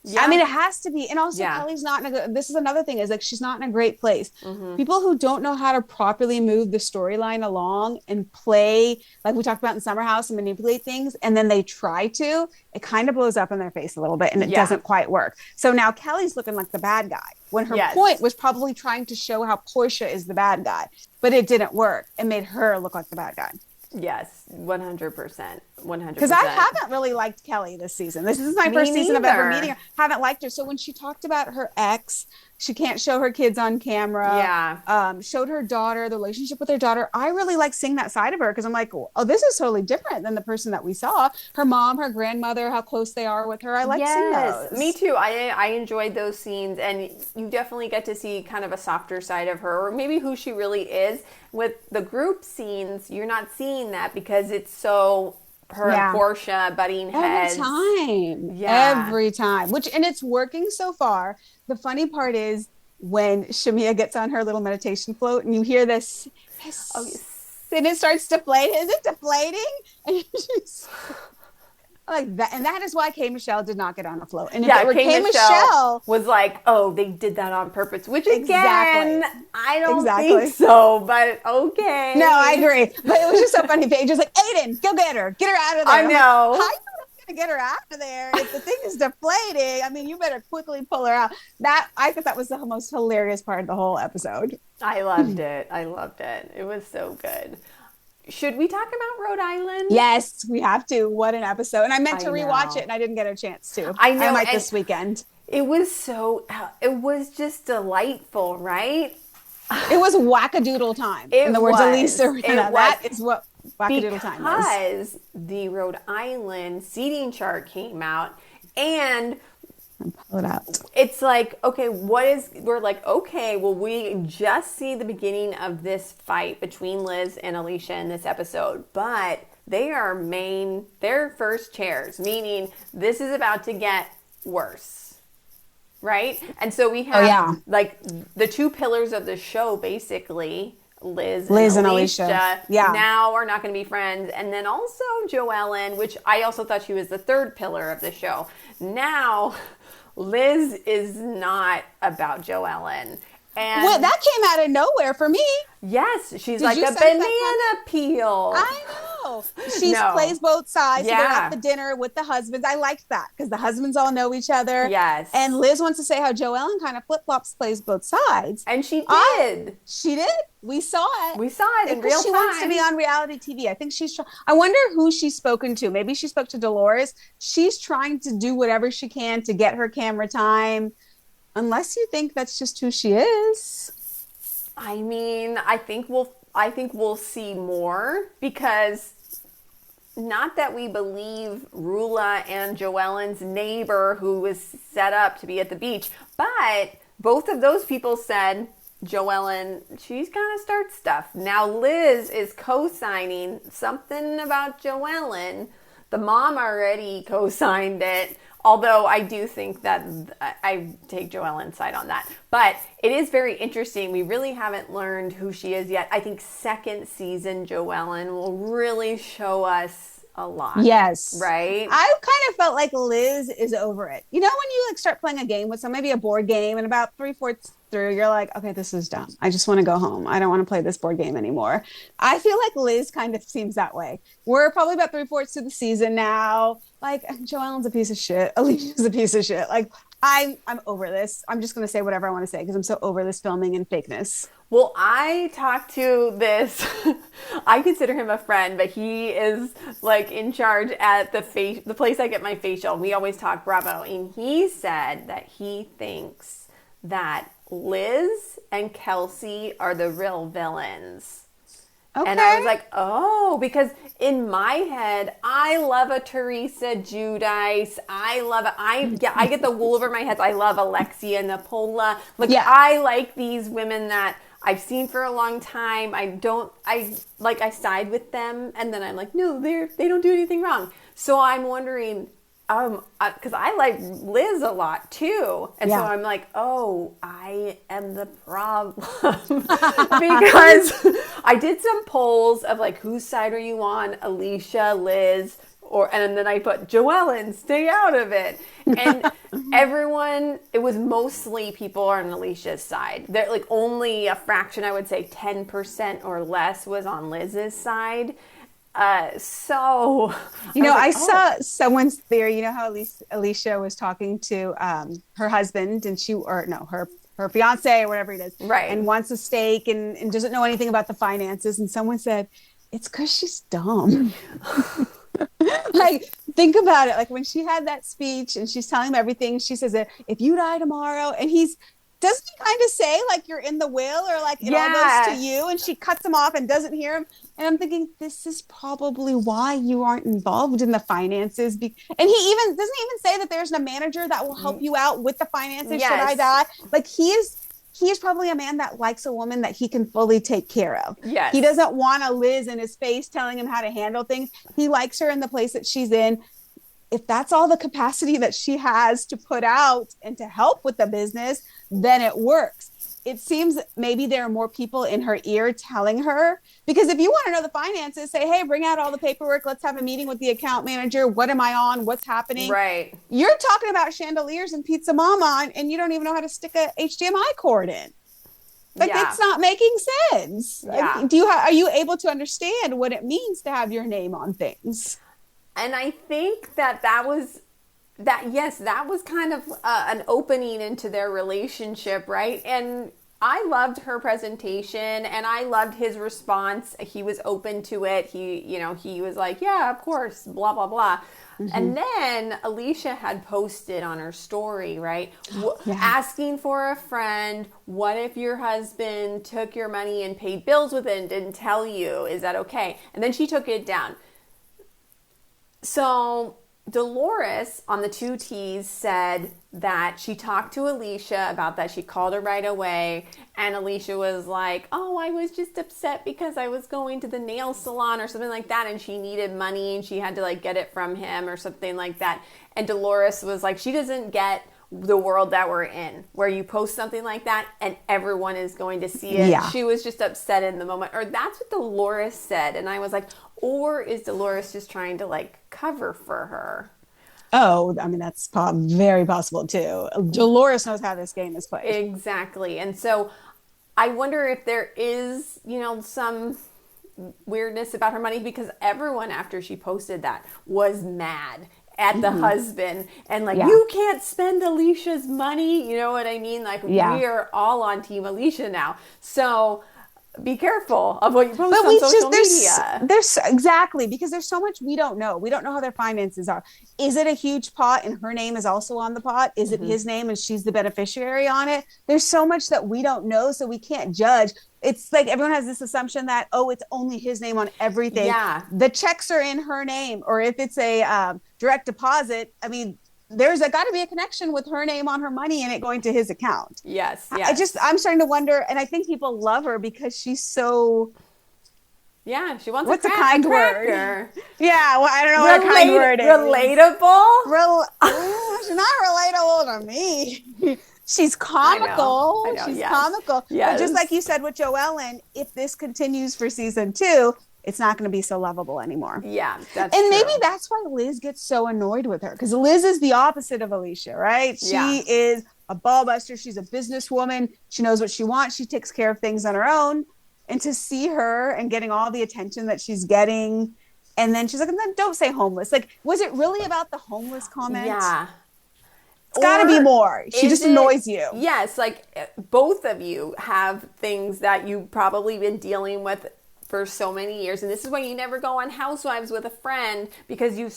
Yeah. I mean, it has to be. And also Kelly's not in a good, this is another thing, is like, she's not in a great place. Mm-hmm. People who don't know how to properly move the storyline along and play, like we talked about in Summer House, and manipulate things, and then they try to, it kind of blows up in their face a little bit, and it doesn't quite work. So now Kelly's looking like the bad guy, when her point was probably trying to show how Portia is the bad guy, but it didn't work. It made her look like the bad guy. Yes, 100%. 100%. Because I haven't really liked Kelly this season. This is my first season of ever meeting her. Haven't liked her. So when she talked about her ex, she can't show her kids on camera. Yeah. Showed her daughter, the relationship with her daughter. I really like seeing that side of her, because I'm like, oh, this is totally different than the person that we saw. Her mom, her grandmother, how close they are with her. I like seeing those. Me too. I enjoyed those scenes, and you definitely get to see kind of a softer side of her, or maybe who she really is. With the group scenes, you're not seeing that because it's so her and Portia butting heads. Every time. And it's working so far. The funny part is when Shamia gets on her little meditation float and you hear this and it starts deflating. Is it deflating? And she's like that. And that is why K. Michelle did not get on the float. And if it were K. Michelle was like, oh, they did that on purpose, which again, I don't think so, but okay. No, I agree. But it was just so funny. Paige was like, Aiden, go get her out of there. I know. Like, how are you going to get her out of there if the thing is deflating? I mean, you better quickly pull her out. I thought that was the most hilarious part of the whole episode. I loved it. It was so good. Should we talk about Rhode Island? Yes, we have to. What an episode. And I meant to rewatch it and I didn't get a chance to. I know. I might this weekend. It was just delightful, right? It was wackadoodle time. In the words of Lisa Rinna. That is what wackadoodle time is. Because the Rhode Island seating chart came out, and pull it out. It's like, okay, we're like, okay, well, we just see the beginning of this fight between Liz and Alicia in this episode, but they're first chairs, meaning this is about to get worse, right? And so we have like the two pillars of the show, basically, Liz and Alicia now are not going to be friends. And then also Joellen, which I also thought she was the third pillar of the show. Now Liz is not about Joellen. And well, that came out of nowhere for me. Yes, she's like a banana peel. I know. She plays both sides. So they're at the dinner with the husbands. I liked that because the husbands all know each other. Yes. And Liz wants to say how Joellen kind of flip-flops, plays both sides. And she did. She did. We saw it. We saw it in real time. She wants to be on reality TV. I think I wonder who she's spoken to. Maybe she spoke to Dolores. She's trying to do whatever she can to get her camera time. Unless you think that's just who she is. I mean, I think we'll see more, because not that we believe Rula and Joellen's neighbor who was set up to be at the beach, but both of those people said Joellen, she's gonna start stuff. Now Liz is co-signing something about Joellen. The mom already co-signed it. Although I do think that I take Joellen's side on that. But it is very interesting. We really haven't learned who she is yet. I think second season Joellen will really show us a lot. Yes. Right? I kind of felt like Liz is over it. You know, when you like start playing a game with maybe a board game, and about 3/4 through, you're like, okay, this is dumb. I just want to go home. I don't want to play this board game anymore. I feel like Liz kind of seems that way. We're probably about 3/4 through the season now. Like, Joellen's a piece of shit. Alicia's a piece of shit. Like, I'm over this. I'm just going to say whatever I want to say because I'm so over this filming and fakeness. Well, I talked to this, I consider him a friend, but he is like in charge at the place I get my facial. We always talk Bravo. And he said that he thinks that Liz and Kelsey are the real villains. Okay. And I was like, oh, because in my head, I love a Teresa Giudice. I love it. I get the wool over my head. I love Alexia Napola. Like, I like these women that I've seen for a long time. I side with them. And then I'm like, no, they don't do anything wrong. So I'm wondering, because I like Liz a lot too. And so I'm like, oh, I am the problem. Because I did some polls of like, whose side are you on? Alicia, Liz, and then I put Joellen, stay out of it. And everyone, it was mostly people on Alicia's side. There, like only a fraction, I would say 10% or less was on Liz's side. So you know, I saw someone's theory. You know how Alicia was talking to her husband, and her fiance or whatever it is, right? And wants a stake and doesn't know anything about the finances. And someone said it's because she's dumb. Like, think about it. Like when she had that speech and she's telling him everything, she says that if you die tomorrow, and doesn't he kind of say like you're in the will or like it all goes to you, and she cuts him off and doesn't hear him. And I'm thinking, this is probably why you aren't involved in the finances. And he doesn't even say that there's a manager that will help you out with the finances should I die. Like he is probably a man that likes a woman that he can fully take care of. Yes. He doesn't want a Liz in his face telling him how to handle things. He likes her in the place that she's in. If that's all the capacity that she has to put out and to help with the business, then it works. It seems maybe there are more people in her ear telling her, because if you want to know the finances, say, hey, bring out all the paperwork. Let's have a meeting with the account manager. What am I on? What's happening? Right. You're talking about chandeliers and pizza mama and you don't even know how to stick a HDMI cord in. Like it's not making sense. Yeah. Like, are you able to understand what it means to have your name on things? And I think that was kind of an opening into their relationship, right? And I loved her presentation and I loved his response. He was open to it. He was like, yeah, of course, blah, blah, blah. Mm-hmm. And then Alicia had posted on her story, right? Asking for a friend. What if your husband took your money and paid bills with it and didn't tell you? Is that okay? And then she took it down. So Dolores on the 2Ts said that she talked to Alicia about that. She called her right away. And Alicia was like, oh, I was just upset because I was going to the nail salon or something like that. And she needed money and she had to like get it from him or something like that. And Dolores was like, she doesn't get the world that we're in, where you post something like that and everyone is going to see it. Yeah. She was just upset in the moment. Or that's what Dolores said. And I was like, or is Dolores just trying to like cover for her? Oh, I mean, that's very possible too. Dolores knows how this game is played. Exactly. And so I wonder if there is, some weirdness about her money, because everyone after she posted that was mad at the husband and like, you can't spend Alicia's money. You know what I mean? Like we are all on Team Alicia now. So be careful of what you post on social media. There's exactly, because there's so much we don't know. We don't know how their finances are. Is it a huge pot and her name is also on the pot? Is it his name and she's the beneficiary on it? There's so much that we don't know, so we can't judge. It's like everyone has this assumption that, it's only his name on everything. Yeah. The checks are in her name, or if it's a direct deposit, I mean, there's got to be a connection with her name on her money and it going to his account. Yes. I'm starting to wonder, and I think people love her because she's so. Yeah, she wants. What's a kind word? Yeah, well, I don't know what a kind word is. Relatable. She's not relatable to me. She's comical. I know, she's comical. Yes. But just like you said with Joellen, if this continues for season 2, it's not going to be so lovable anymore. Yeah, that's true. Maybe that's why Liz gets so annoyed with her, because Liz is the opposite of Alicia, right? She is a ball buster. She's a businesswoman. She knows what she wants. She takes care of things on her own. And to see her and getting all the attention that she's getting, and then she's like, don't say homeless. Like, was it really about the homeless comment? Yeah. It's got to be more. She just annoys you. Yes, like both of you have things that you've probably been dealing with for so many years, and this is why you never go on Housewives with a friend, because you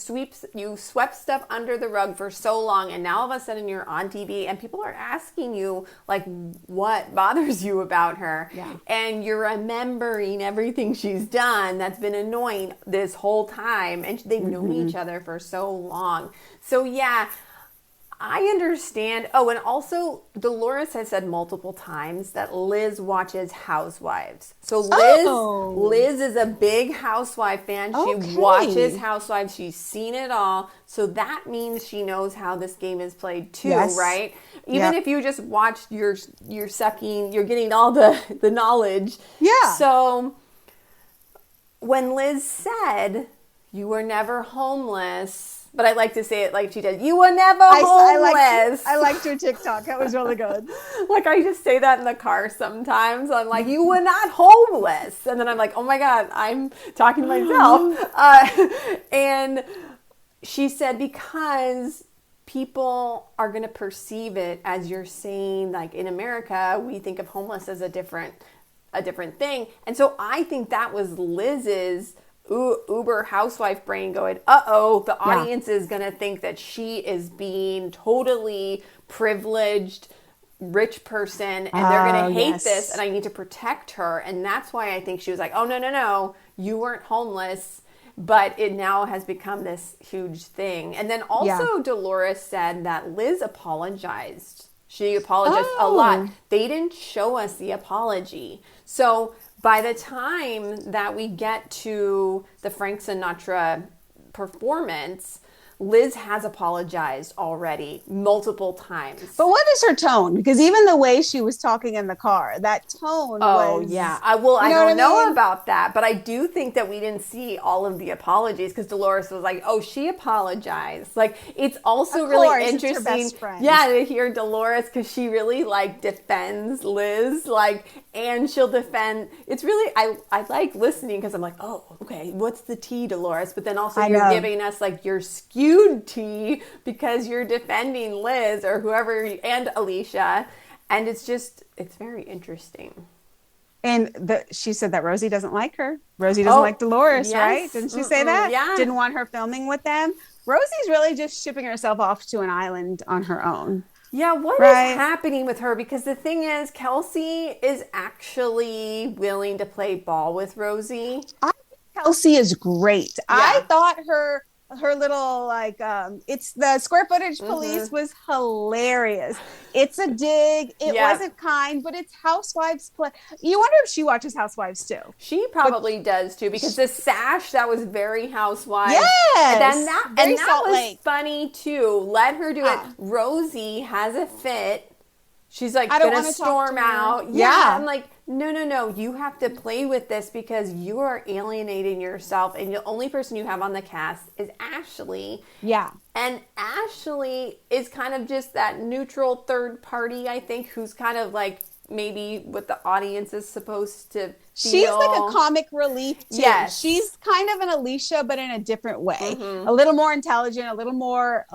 swept stuff under the rug for so long, and now all of a sudden you're on TV and people are asking you like what bothers you about her, and you're remembering everything she's done that's been annoying this whole time, and they've known each other for so long. So yeah, I understand. Oh, and also Dolores has said multiple times that Liz watches Housewives. So Liz is a big Housewife fan. She watches Housewives. She's seen it all. So that means she knows how this game is played too, right? Even if you just watched, you're sucking, you're getting all the knowledge. Yeah. So when Liz said, "You were never homeless," but I like to say it like she did. You were never homeless. I liked your TikTok. That was really good. Like I just say that in the car sometimes. I'm like, you were not homeless. And then I'm like, oh my God, I'm talking to myself. And she said, because people are going to perceive it as you're saying, like in America, we think of homeless as a different thing. And so I think that was Liz's Uber housewife brain going, the audience is going to think that she is being totally privileged rich person, and they're going to hate this, and I need to protect her. And that's why I think she was like, oh, no, you weren't homeless. But it now has become this huge thing. And then also Dolores said that Liz apologized. She apologized a lot. They didn't show us the apology. So by the time that we get to the Frank Sinatra performance, Liz has apologized already multiple times. But what is her tone? Because even the way she was talking in the car, that tone was... yeah. I don't know about that, but I do think that we didn't see all of the apologies, because Dolores was like, oh, she apologized. Like, it's also really interesting. It's her best friend. Yeah, to hear Dolores, because she really, like, defends Liz, like, and she'll defend... It's really... I like listening, because I'm like, oh, okay, what's the tea, Dolores? But then also you're giving us, like, your skewed tea, because you're defending Liz or whoever, and Alicia, and it's very interesting. And she said that Rosie doesn't like her. Rosie doesn't like Dolores, right? Didn't she say that? Yeah. Didn't want her filming with them. Rosie's really just shipping herself off to an island on her own. Yeah, what is happening with her? Because the thing is, Kelsey is actually willing to play ball with Rosie. I think Kelsey is great. Yeah. I thought her little, like, it's the square footage police was hilarious. It's a dig. It wasn't kind, but it's Housewives play. You wonder if she watches Housewives too. She probably does too, because the sash, that was very Housewives. Yes. And that was funny too. Let her do it. Rosie has a fit. She's like, going to storm out. Yeah. I'm like, no. You have to play with this, because you are alienating yourself. And the only person you have on the cast is Ashley. Yeah. And Ashley is kind of just that neutral third party, I think, who's kind of like maybe what the audience is supposed to feel. She's like a comic relief too. Yes. She's kind of an Alicia, but in a different way. A little more intelligent, a little more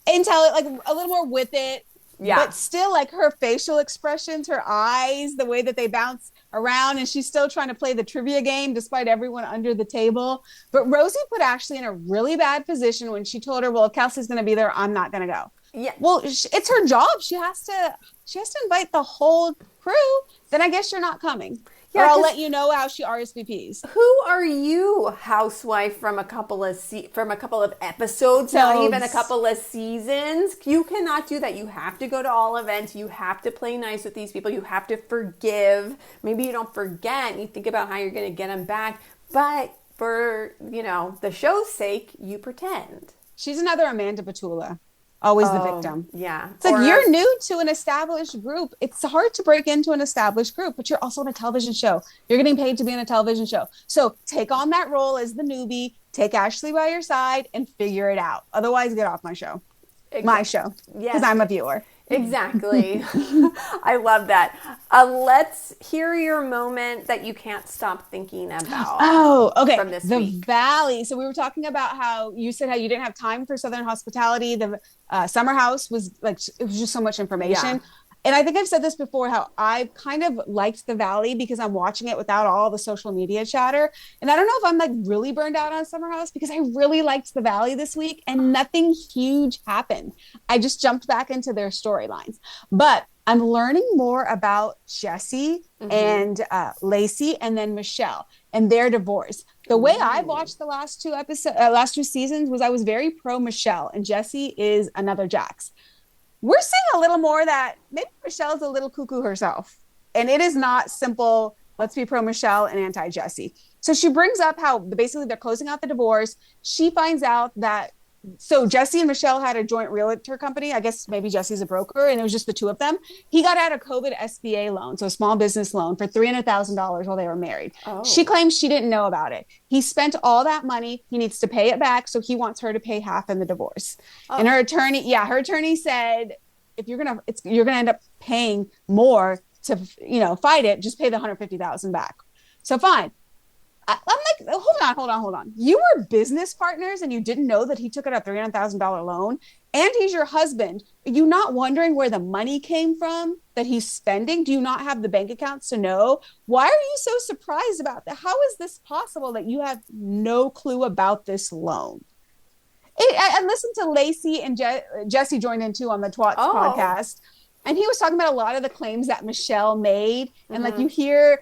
intelligent, like a little more with it. Yeah. But still, like, her facial expressions, her eyes, the way that they bounce around, and she's still trying to play the trivia game despite everyone under the table. But Rosie put Ashley in a really bad position when she told her, well, if Kelsey's going to be there, I'm not going to go. Yeah. Well, it's her job. She has to invite the whole crew. Then I guess you're not coming. Yeah, or I'll let you know how she RSVPs. Who are you, housewife from a couple of episodes, not even a couple of seasons? You cannot do that. You have to go to all events. You have to play nice with these people. You have to forgive. Maybe you don't forget and you think about how you're going to get them back. But for, the show's sake, you pretend. She's another Amanda Batula. Always the victim. Yeah. It's like, you're new to an established group. It's hard to break into an established group, but you're also on a television show. You're getting paid to be on a television show. So take on that role as the newbie, take Ashley by your side, and figure it out. Otherwise, get off my show. Exactly. My show. Because I'm a viewer. Exactly. I love that. Let's hear your moment that you can't stop thinking about. Oh, okay. From this The week. Valley. So we were talking about how you said how you didn't have time for Southern hospitality. The summer house was like, it was just so much information. Yeah. And I think I've said this before, how I kind of liked the Valley because I'm watching it without all the social media chatter. And I don't know if I'm like really burned out on Summer House because I really liked the Valley this week and nothing huge happened. I just jumped back into their storylines. But I'm learning more about Jesse and Lacey and then Michelle and their divorce. The way I watched the last two seasons was I was very pro Michelle, and Jesse is another Jax. We're seeing a little more that maybe Michelle's a little cuckoo herself. And it is not simple, let's be pro Michelle and anti Jesse. So she brings up how basically they're closing out the divorce. She finds out that, so Jesse and Michelle had a joint realtor company. I guess maybe Jesse's a broker and it was just the two of them. He got out a COVID SBA loan, so a small business loan for $300,000 while they were married. Oh. She claims she didn't know about it. He spent all that money. He needs to pay it back. So he wants her to pay half in the divorce. Oh. And her attorney said, if you're going to end up paying more to, fight it, just pay the $150,000 back. So fine. I'm like, hold on. You were business partners and you didn't know that he took out a $300,000 loan and he's your husband. Are you not wondering where the money came from that he's spending? Do you not have the bank accounts to know? Why are you so surprised about that? How is this possible that you have no clue about this loan? I listened to Lacey and Jesse joined in too on the Twats podcast. And he was talking about a lot of the claims that Michelle made. And like you hear,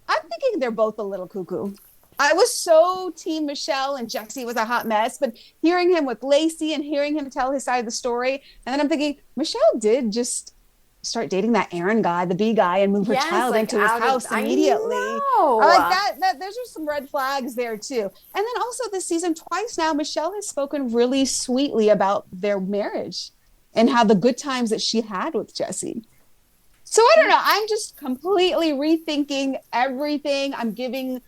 I'm thinking they're both a little cuckoo. I was so team Michelle and Jesse was a hot mess, but hearing him with Lacey and hearing him tell his side of the story. And then I'm thinking, Michelle did just start dating that Aaron guy, the B guy, and move her child into his house immediately. Like that, those are some red flags there too. And then also this season twice now, Michelle has spoken really sweetly about their marriage and how the good times that she had with Jesse. So I don't know. I'm just completely rethinking everything. I'm giving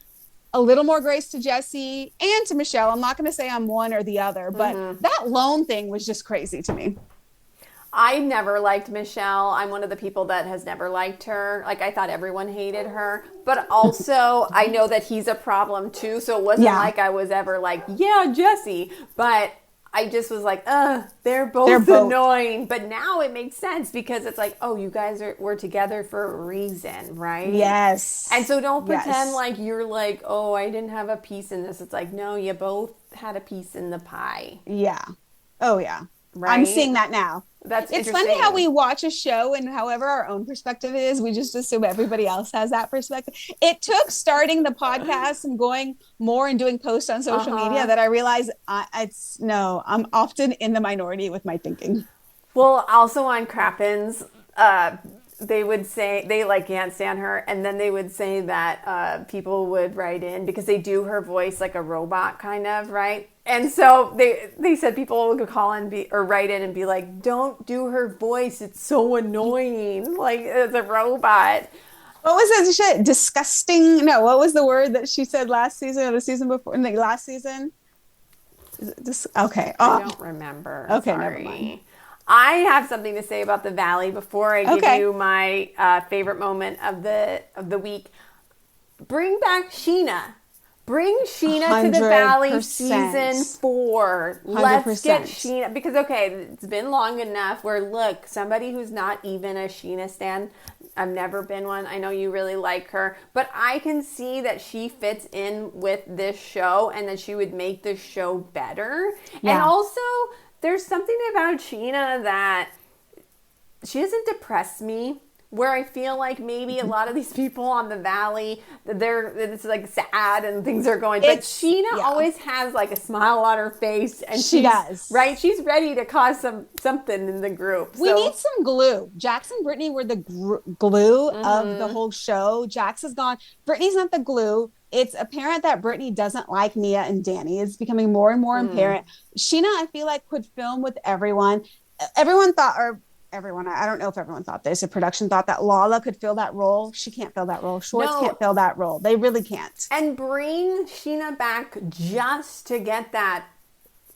a little more grace to Jesse and to Michelle. I'm not going to say I'm one or the other, but that loan thing was just crazy to me. I never liked Michelle. I'm one of the people that has never liked her. Like, I thought everyone hated her. But also, I know that he's a problem too. So it wasn't like I was ever like, yeah, Jesse. But I just was like, they're both annoying. But now it makes sense because it's like, oh, you guys were together for a reason, right? Yes. And so don't pretend like you're like, oh, I didn't have a piece in this. It's like, no, you both had a piece in the pie. Yeah. Oh, yeah. Right? I'm seeing that now. It's funny how we watch a show and however our own perspective is, we just assume everybody else has that perspective. It took starting the podcast and going more and doing posts on social media that I realized I'm often in the minority with my thinking. Well, also on Crappens, they would say they can't stand her, and then they would say that people would write in because they do her voice like a robot kind of, right? And so they said people would call and write in and be like, don't do her voice, it's so annoying, like it's a robot. What was that shit? Disgusting? No, what was the word that she said last season or the season before? Last season? Okay. I don't remember. Okay, sorry. never mind. I have something to say about the Valley before I give you my favorite moment of the week. Bring back Sheena. Bring Sheena to the Valley season 4. Let's 100%. get Sheena. Because, it's been long enough where, look, somebody who's not even a Sheena stan, I've never been one. I know you really like her. But I can see that she fits in with this show and that she would make this show better. Yeah. And also, there's something about Sheena that she doesn't depress me. Where I feel like maybe a lot of these people on the Valley, it's like sad and things are going. But Sheena always has like a smile on her face, and she does, right? She's ready to cause something in the group. We need some glue. Jax and Brittany were the glue of the whole show. Jax is gone. Brittany's not the glue. It's apparent that Brittany doesn't like Mia and Danny. It's becoming more and more apparent. Sheena, I feel like, could film with everyone. I don't know if everyone thought this. The production thought that Lala could fill that role. She can't fill that role. Schwartz can't fill that role. They really can't. And bring Sheena back just to get that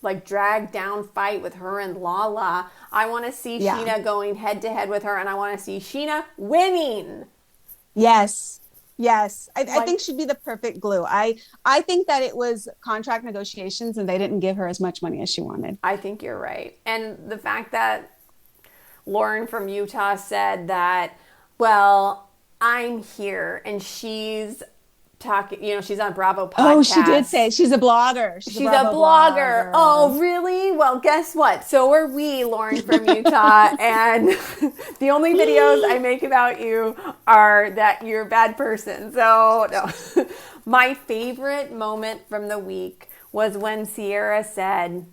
like drag down fight with her and Lala. I want to see Sheena going head to head with her, and I want to see Sheena winning. Yes. Yes. I think she'd be the perfect glue. I think that it was contract negotiations and they didn't give her as much money as she wanted. I think you're right. And the fact that Lauren from Utah said that, well, I'm here, and she's talking, she's on Bravo podcast. Oh, she did say she's a blogger. She's a blogger. Oh, really? Well, guess what? So are we, Lauren from Utah. And the only videos I make about you are that you're a bad person. So, no. My favorite moment from the week was when Sierra said,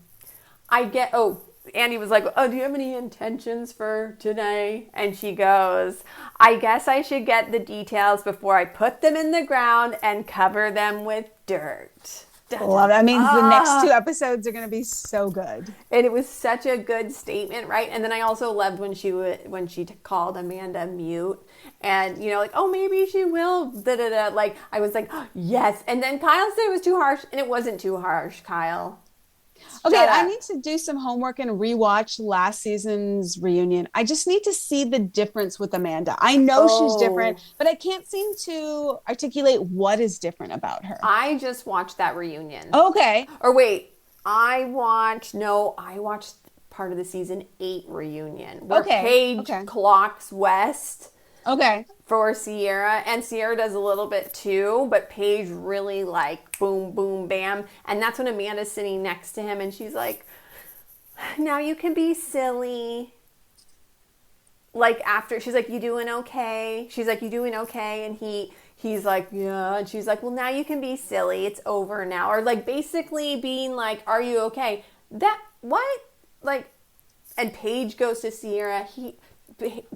Andy was like, oh, do you have any intentions for today? And she goes, I guess I should get the details before I put them in the ground and cover them with dirt. Well, that means the next 2 episodes are going to be so good. And it was such a good statement, right? And then I also loved when she called Amanda mute, and like, oh, maybe she will. Like, I was like, oh, yes. And then Kyle said it was too harsh, and it wasn't too harsh, Kyle. Okay, I need to do some homework and rewatch last season's reunion. I just need to see the difference with Amanda. I know she's different, but I can't seem to articulate what is different about her. I just watched that reunion. Okay. Or wait, I watched part of the season 8 reunion where Paige clocks West. Okay. For Sierra, and Sierra does a little bit too, but Paige really like boom, boom, bam. And that's when Amanda's sitting next to him, and she's like, now you can be silly. Like, after, she's like, you doing okay? She's like, you doing okay? And he's like, yeah. And she's like, well, now you can be silly. It's over now. Or like basically being like, are you okay? What? Like, and Paige goes to Sierra.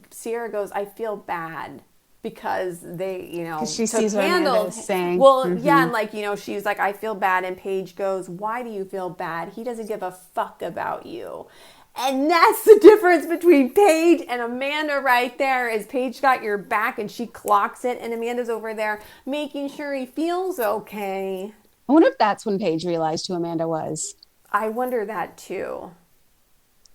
Sierra goes, I feel bad. Because they, she sees what Amanda's saying. Well, yeah, and like, she's like, I feel bad. And Paige goes, why do you feel bad? He doesn't give a fuck about you. And that's the difference between Paige and Amanda right there, is Paige got your back and she clocks it, and Amanda's over there making sure he feels okay. I wonder if that's when Paige realized who Amanda was. I wonder that too.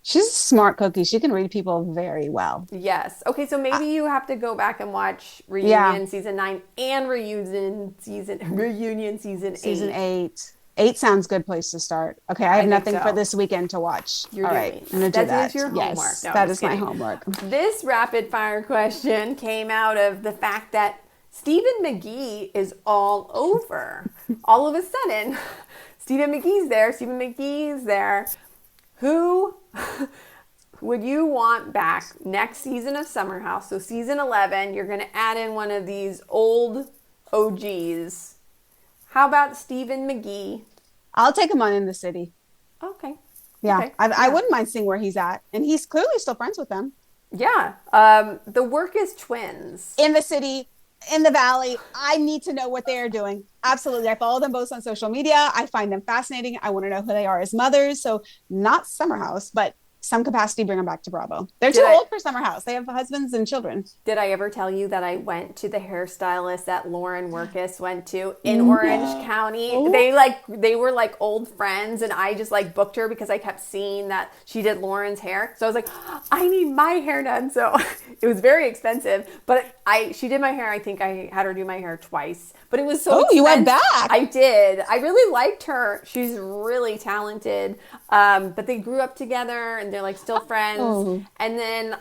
She's a smart cookie. She can read people very well. Yes. Okay, so maybe you have to go back and watch Reunion Season 9 and Reunion Season 8. Season 8. 8 sounds good place to start. Okay, I have nothing for this weekend to watch. You're All doing. right, I'm going to do that. That is your homework. Yes, no, that is my homework. This rapid fire question came out of the fact that Stephen McGee is all over. All of a sudden, Stephen McGee's there. Who would you want back next season of Summer House? So season 11, you're going to add in one of these old OGs. How about Stephen McGee? I'll take him on In the City. Okay. Yeah, okay. I wouldn't mind seeing where he's at. And he's clearly still friends with them. Yeah. The Work is twins. In the City, in the Valley. I need to know what they are doing. Absolutely. I follow them both on social media. I find them fascinating. I want to know who they are as mothers. So not Summer House, but some capacity, bring them back to Bravo. They're too old for Summer House. They have husbands and children. Did I ever tell you that I went to the hairstylist that Lauren Workus went to in Orange County? Oh. They were like old friends, and I just like booked her because I kept seeing that she did Lauren's hair. So I was like, I need my hair done. So it was very expensive, but she did my hair. I think I had her do my hair twice, but it was so expensive. You went back. I did. I really liked her. She's really talented. But they grew up together, and they're like still friends. Oh. And then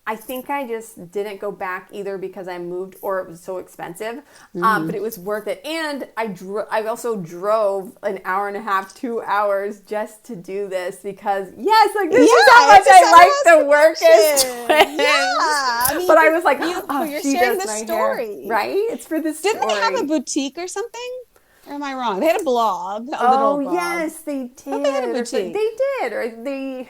I think I just didn't go back either because I moved, or it was so expensive. But it was worth it. And I also drove an hour and a half, 2 hours just to do this because this is how much I like the Work is twins. Yeah. But I was like, you're she sharing does the my story. Hair. Right? It's for the story. Didn't they have a boutique or something? Or am I wrong? They had a blog. Yes, they did. They had a boutique. They did. Or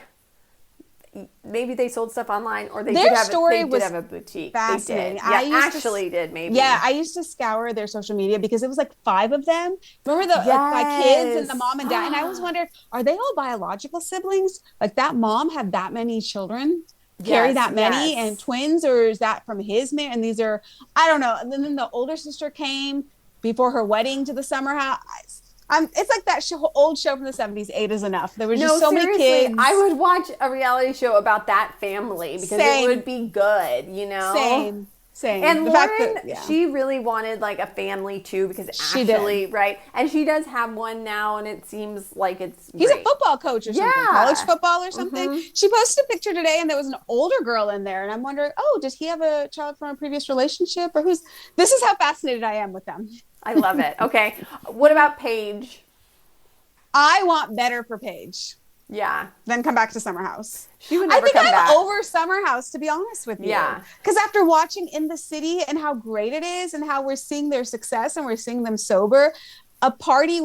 maybe they sold stuff online, or they did have a boutique. Fascinating. They did. Yeah, did maybe. Yeah, I used to scour their social media because it was like 5 of them. Remember my kids and the mom and dad? And I always wondered, are they all biological siblings? Like that mom had that many children? Carry that many and twins, or is that from his man? And these are, I don't know. And then the older sister came before her wedding to the Summer House. It's like that old show from the 70s, 8 is Enough. There was No, just so seriously, many kids. I would watch a reality show about that family because Same. it would be good, you know? Same. And The Lauren, fact that, yeah. she really wanted like a family too because She actually, did. right? And she does have one now, and it seems like it's He's great. a football coach or something, Yeah. college football or something. She posted a picture today, and there was an older girl in there, and I'm wondering, oh, does he have a child from a previous relationship, or who's? This is how fascinated I am with them. I love it. Okay, what about Paige? I want better for Paige. Yeah, Then come back to Summer House. she would I never think come I'm back. over Summer House, to be honest with you. Yeah. Because after watching In the City and how great it is and how we're seeing their success and we're seeing them sober, a party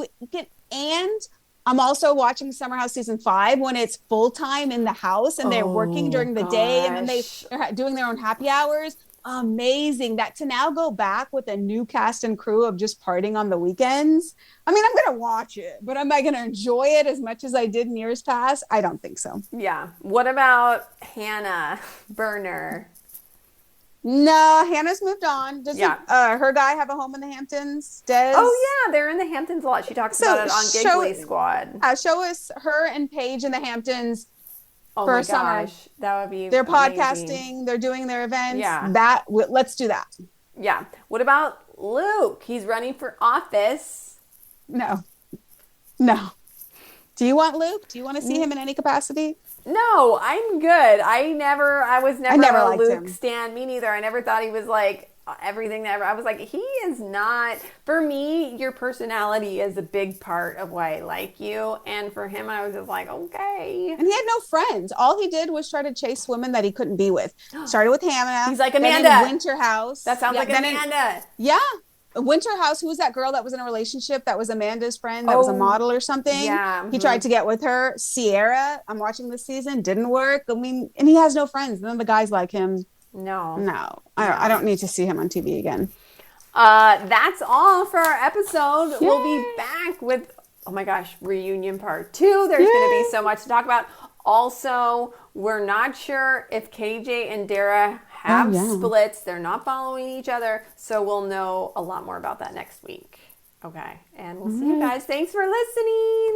and I'm also watching Summer House season 5 when it's full time in the house and they're working during the day and then they're doing their own happy hours. Amazing that to now go back with a new cast and crew of just partying on the weekends. I mean, I'm going to watch it, but am I going to enjoy it as much as I did in years past? I don't think so. Yeah. What about Hannah Burner? No, Hannah's moved on. Does Yeah. her guy have a home in the Hamptons? Des? Oh yeah, they're in the Hamptons a lot. She talks about it on Giggly Squad. Show us her and Paige in the Hamptons. Oh for my summer. gosh, that would be They're amazing. podcasting. They're doing their events. Yeah. Let's do that. Yeah. What about Luke? He's running for office. No. Do you want Luke? Do you want to see him in any capacity? No, I'm good. I was never never a liked Luke him. stan. Me neither. I never thought he was like everything that ever. I was like, he is not. For me, your personality is a big part of why I like you. And for him, I was just like, okay. And he had no friends. All he did was try to chase women that he couldn't be with. Started with Hannah. He's like, then Amanda. in Winter House. That sounds like Amanda. Winter House. Who was that girl that was in a relationship that was Amanda's friend that was a model or something? Yeah. He tried to get with her. Sierra, I'm watching this season, didn't work. I mean, and he has no friends. None of the guys like him. No. I don't need to see him on TV again. That's all for our episode. Yay. We'll be back with, oh my gosh, reunion part 2. There's going to be so much to talk about. Also, we're not sure if KJ and Dara have splits. They're not following each other. So we'll know a lot more about that next week. Okay. And we'll see you guys. Thanks for listening.